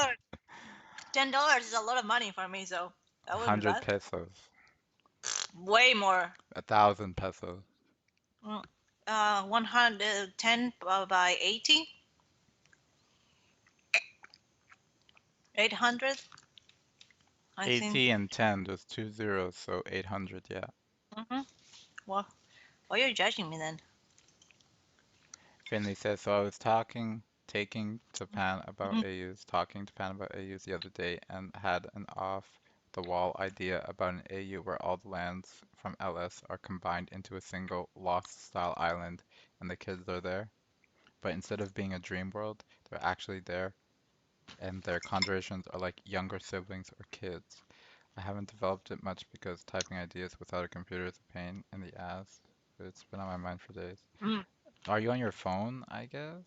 $10 is a lot of money for me, so that wouldn't be 100 bad. pesos. Way more. 1,000 pesos. Mm, 110 by 80, 800, I think. 80 and 10, there's two zeros, so 800, yeah. Mm-hmm. Well, why are you judging me then? Finley says, so I was taking to Pan about Mhm. AUs, talking to Pan about AUs the other day, and had an off-the-wall idea about an AU where all the lands from LS are combined into a single Lost-style island, and the kids are there. But instead of being a dream world, they're actually there, and their conjurations are like younger siblings or kids. I haven't developed it much because typing ideas without a computer is a pain in the ass, but it's been on my mind for days. Mm. Are you on your phone, I guess?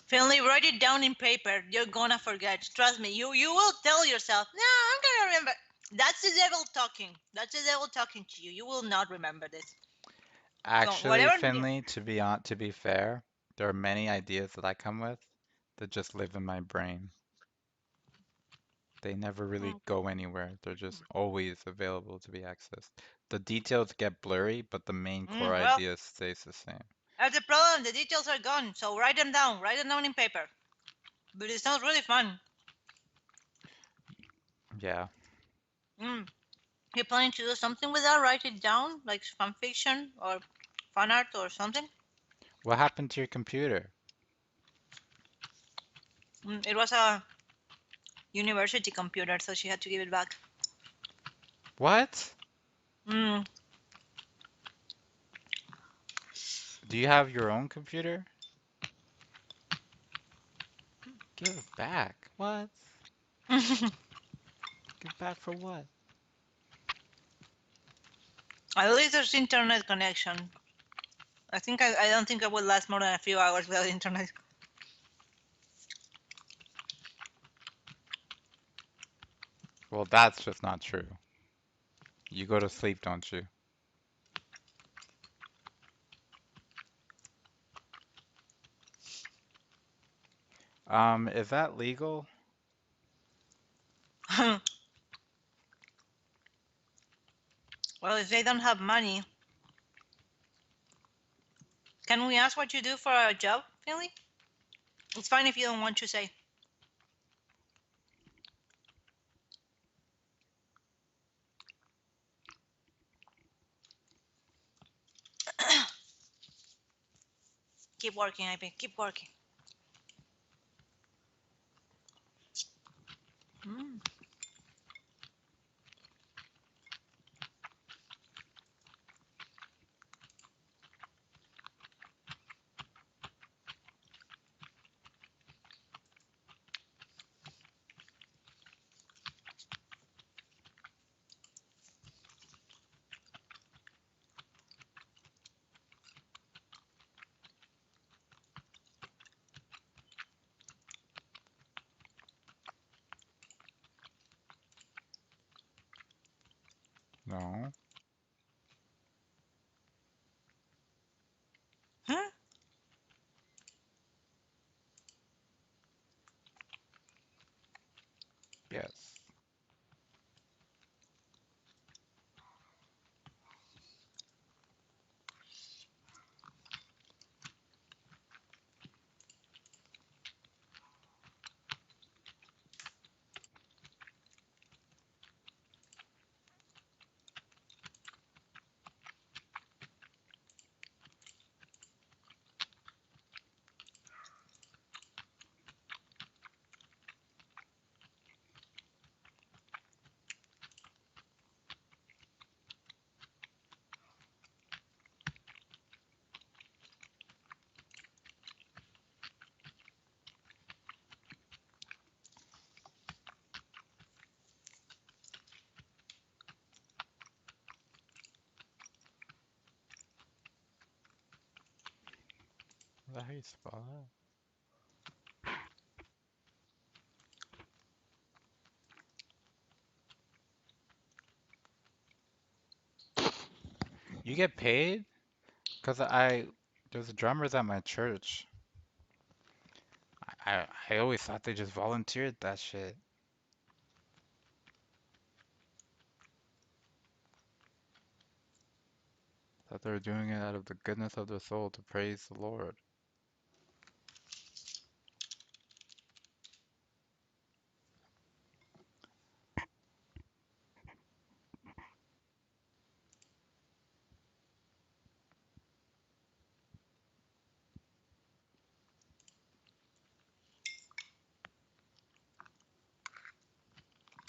Finley, write it down in paper. You're gonna forget. Trust me. You will tell yourself, no, I'm gonna remember. That's the devil talking. That's the devil talking to you. You will not remember this. So Actually, whatever. Finley, to be fair, there are many ideas that I come with that just live in my brain. They never really Mm, go anywhere. They're just always available to be accessed. The details get blurry, but the main core well, idea stays the same. that's the problem. The details are gone. So write them down. Write them down in paper. But it sounds really fun. Yeah. Mm. You planning to do something with that? Write it down, like fan fiction or fan art or something. What happened to your computer? It was a university computer, so she had to give it back. What? Mm. Do you have your own computer? Give it back. What? Give back for what? At least there's internet connection. I don't think I would last more than a few hours without internet. Well, that's just not true. You go to sleep, don't you? Is that legal? Well, if they don't have money, can we ask what you do for a job, Finley? It's fine if you don't want to say. Keep working, I think. Keep working. Mm. No. Huh? Yes. Is that how you spell that? You get paid? Cause there's drummers at my church. I always thought they just volunteered that shit. Thought they were doing it out of the goodness of their soul to praise the Lord.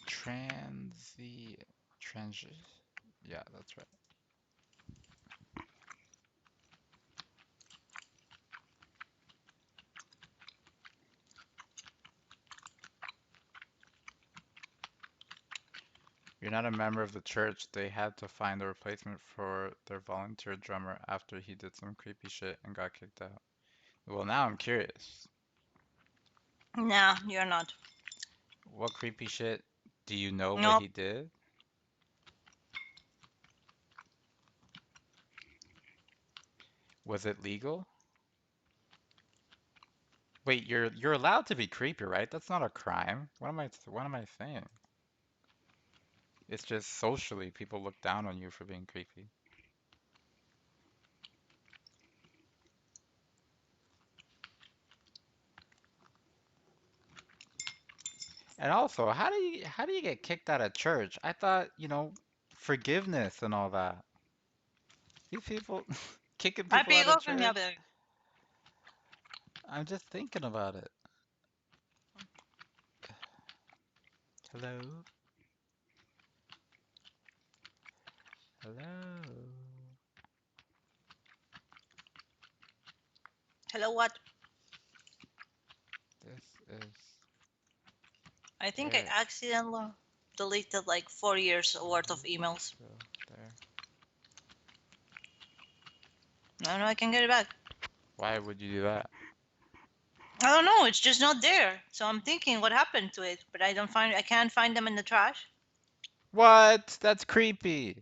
Transi, trans, yeah, that's right. You're not a member of the church. They had to find a replacement for their volunteer drummer after he did some creepy shit and got kicked out. Well, now I'm curious. Nah, you're not. What creepy shit? Do you know what Nope. he did? Was it legal? Wait, you're allowed to be creepy, right? That's not a crime. What am I saying? It's just socially people look down on you for being creepy. And also, how do you get kicked out of church? I thought, forgiveness and all that. These people kicking I people pick out of up from church. the I'm just thinking about it. Hello? Hello? Hello, what? This is I think I Derek. accidentally deleted like 4 years worth of Is he emails. still there? I know I can get it back. Why would you do that? I don't know. It's just not there. So I'm thinking what happened to it, but I can't find them in the trash. What? That's creepy.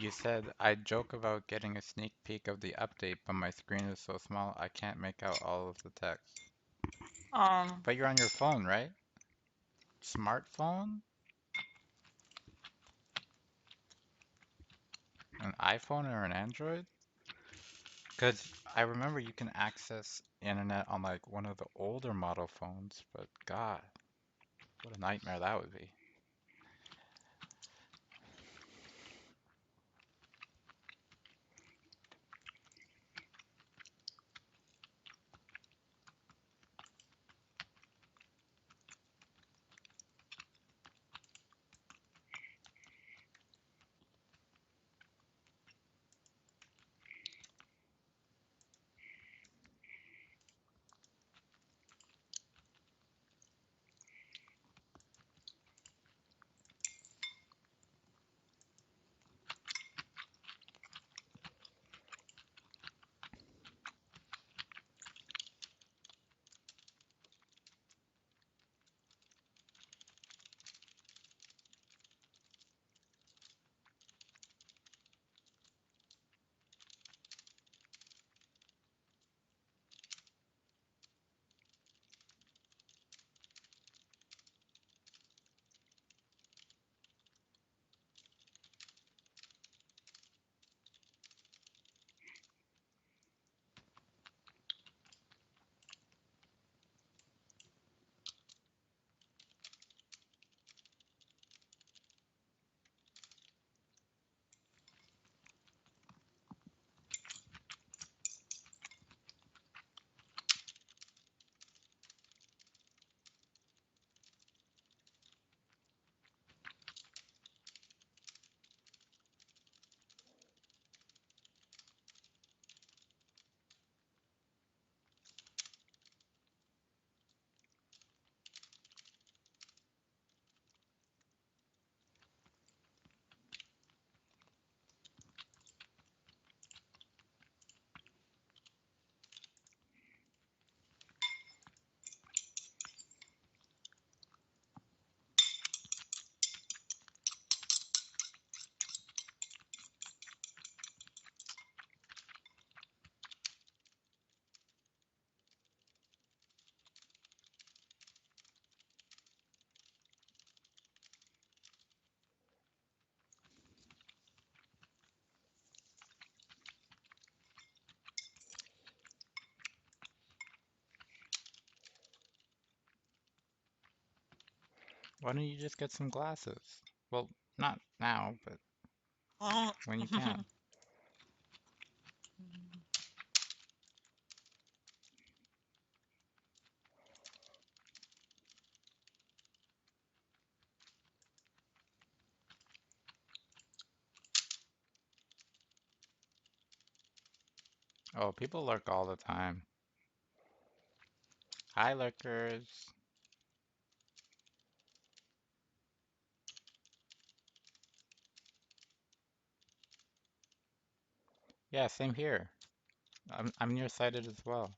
You said I joke about getting a sneak peek of the update, but my screen is so small I can't make out all of the text. Um, But you're on your phone, right? Smartphone? An iPhone or an Android? Because I remember you can access internet on like one of the older model phones, but God, what a nightmare that would be. Why don't you just get some glasses? Well, not now, but when you can. Oh, people lurk all the time. Hi, lurkers. Yeah, same here. I'm nearsighted as well.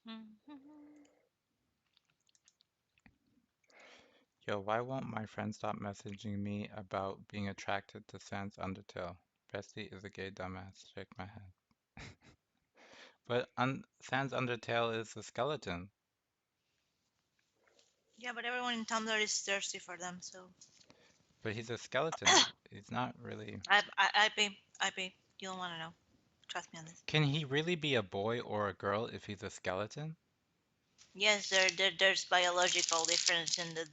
Mhm. Yo, why won't my friend stop messaging me about being attracted to Sans Undertale? Bestie is a gay dumbass. Shake my head. But Sans Undertale is a skeleton. Yeah, but everyone in Tumblr is thirsty for them, so But he's a skeleton. He's not really. I pay. You don't want to know. Trust me on this. Can he really be a boy or a girl if he's a skeleton? Yes, there's biological difference in the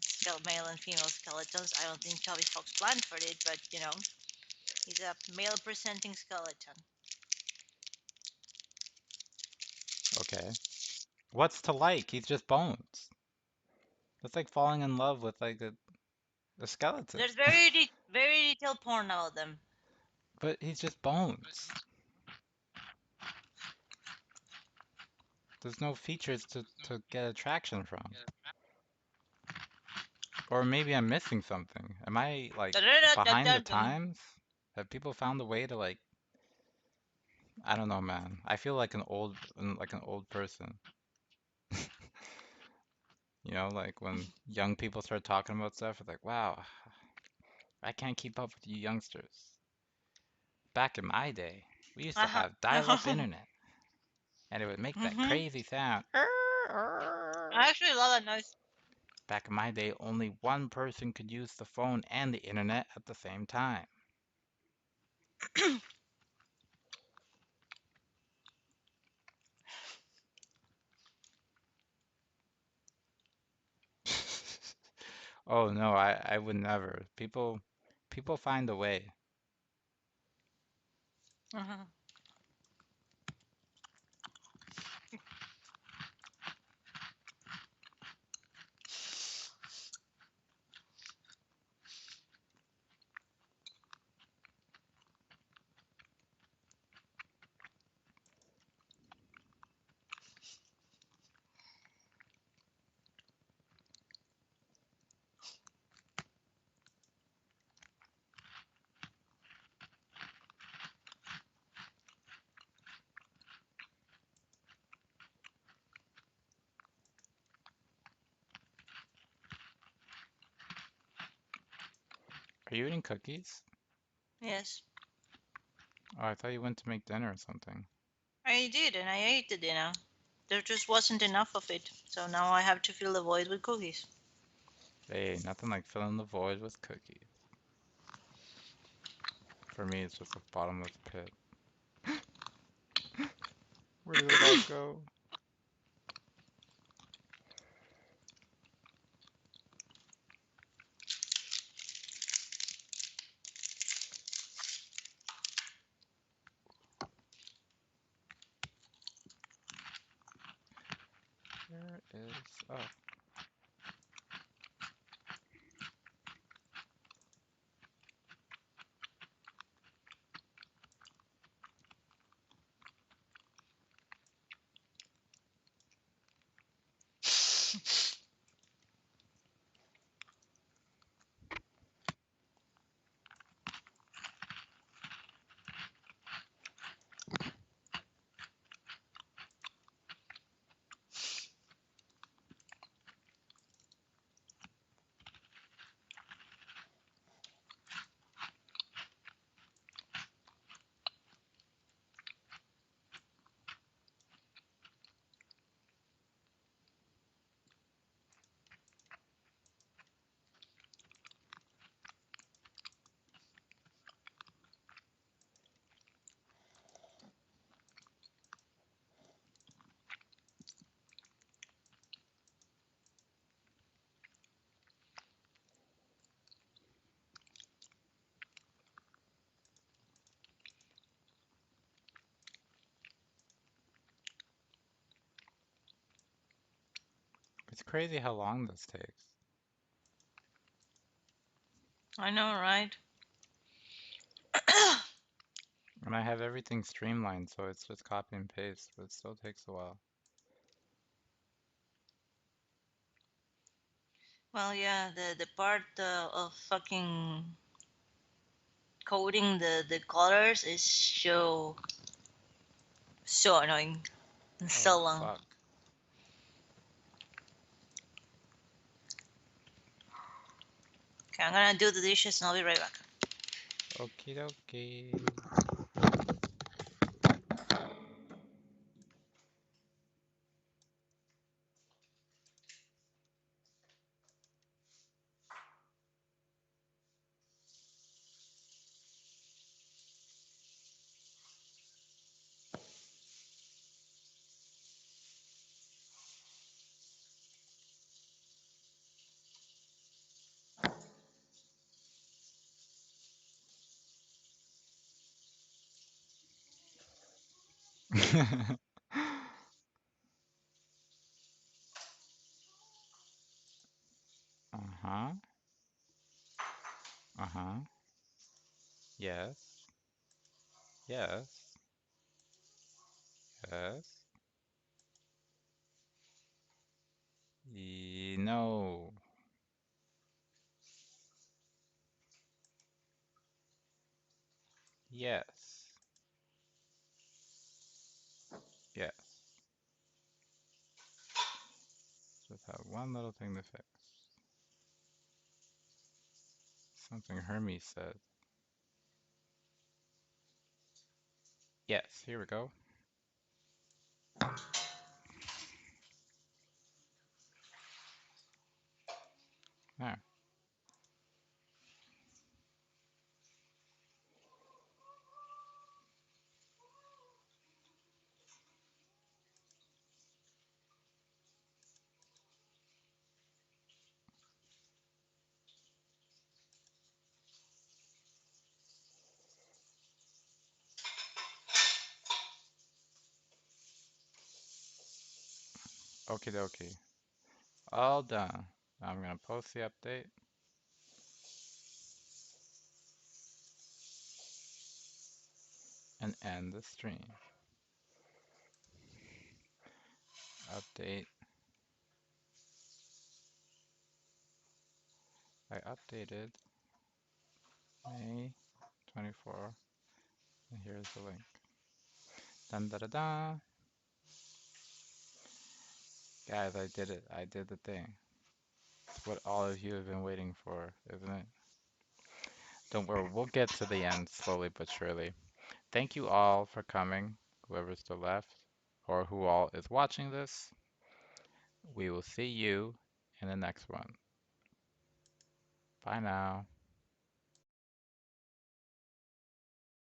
male and female skeletons. I don't think Chubby Fox planned for it, but he's a male presenting skeleton. Okay. What's to like? He's just bones. That's like falling in love with like a skeleton. There's very detailed porn about them. But he's just bones. There's no features to get attraction from. Or maybe I'm missing something. Am I like behind the Da-da-da-da-da-dum. times? Have people found a way to like, I don't know, man. I feel like an old person. You know, like when young people start talking about stuff, it's like, wow, I can't keep up with you youngsters. Back in my day, we used to Uh-huh. have dial-up internet, and it would make that Hmm. crazy sound. I actually love that noise. Back in my day, only one person could use the phone and the internet at the same time. Oh no, I would never. People find a way. Uh-huh. Are you eating cookies? Yes, Oh, I thought you went to make dinner or something. I did, and I ate the dinner. There just wasn't enough of it, so now I have to fill the void with cookies. Hey, nothing like filling the void with cookies. For me, it's just a bottomless pit. Where did it all go? Where is... Oh, it's crazy how long this takes. I know, right? And I have everything streamlined, so it's just copy and paste, but it still takes a while. Well, yeah, the part of fucking coding the colors is so annoying and Oh, so long. fuck. Okay, I'm gonna do the dishes and I'll be right back. Okie dokie. Uh-huh. Uh-huh. Yes. Yes. Yes. No. Yes. Yes. Just have one little thing to fix. Something Hermes said. Yes, here we go. There. Okie dokie. All done. I'm gonna post the update and end the stream. Update. I updated May 24, and here's the link. Dun da da da. Guys, I did it. I did the thing. It's what all of you have been waiting for, isn't it? Don't worry, we'll get to the end slowly but surely. Thank you all for coming, whoever's still left, or who all is watching this. We will see you in the next one. Bye now.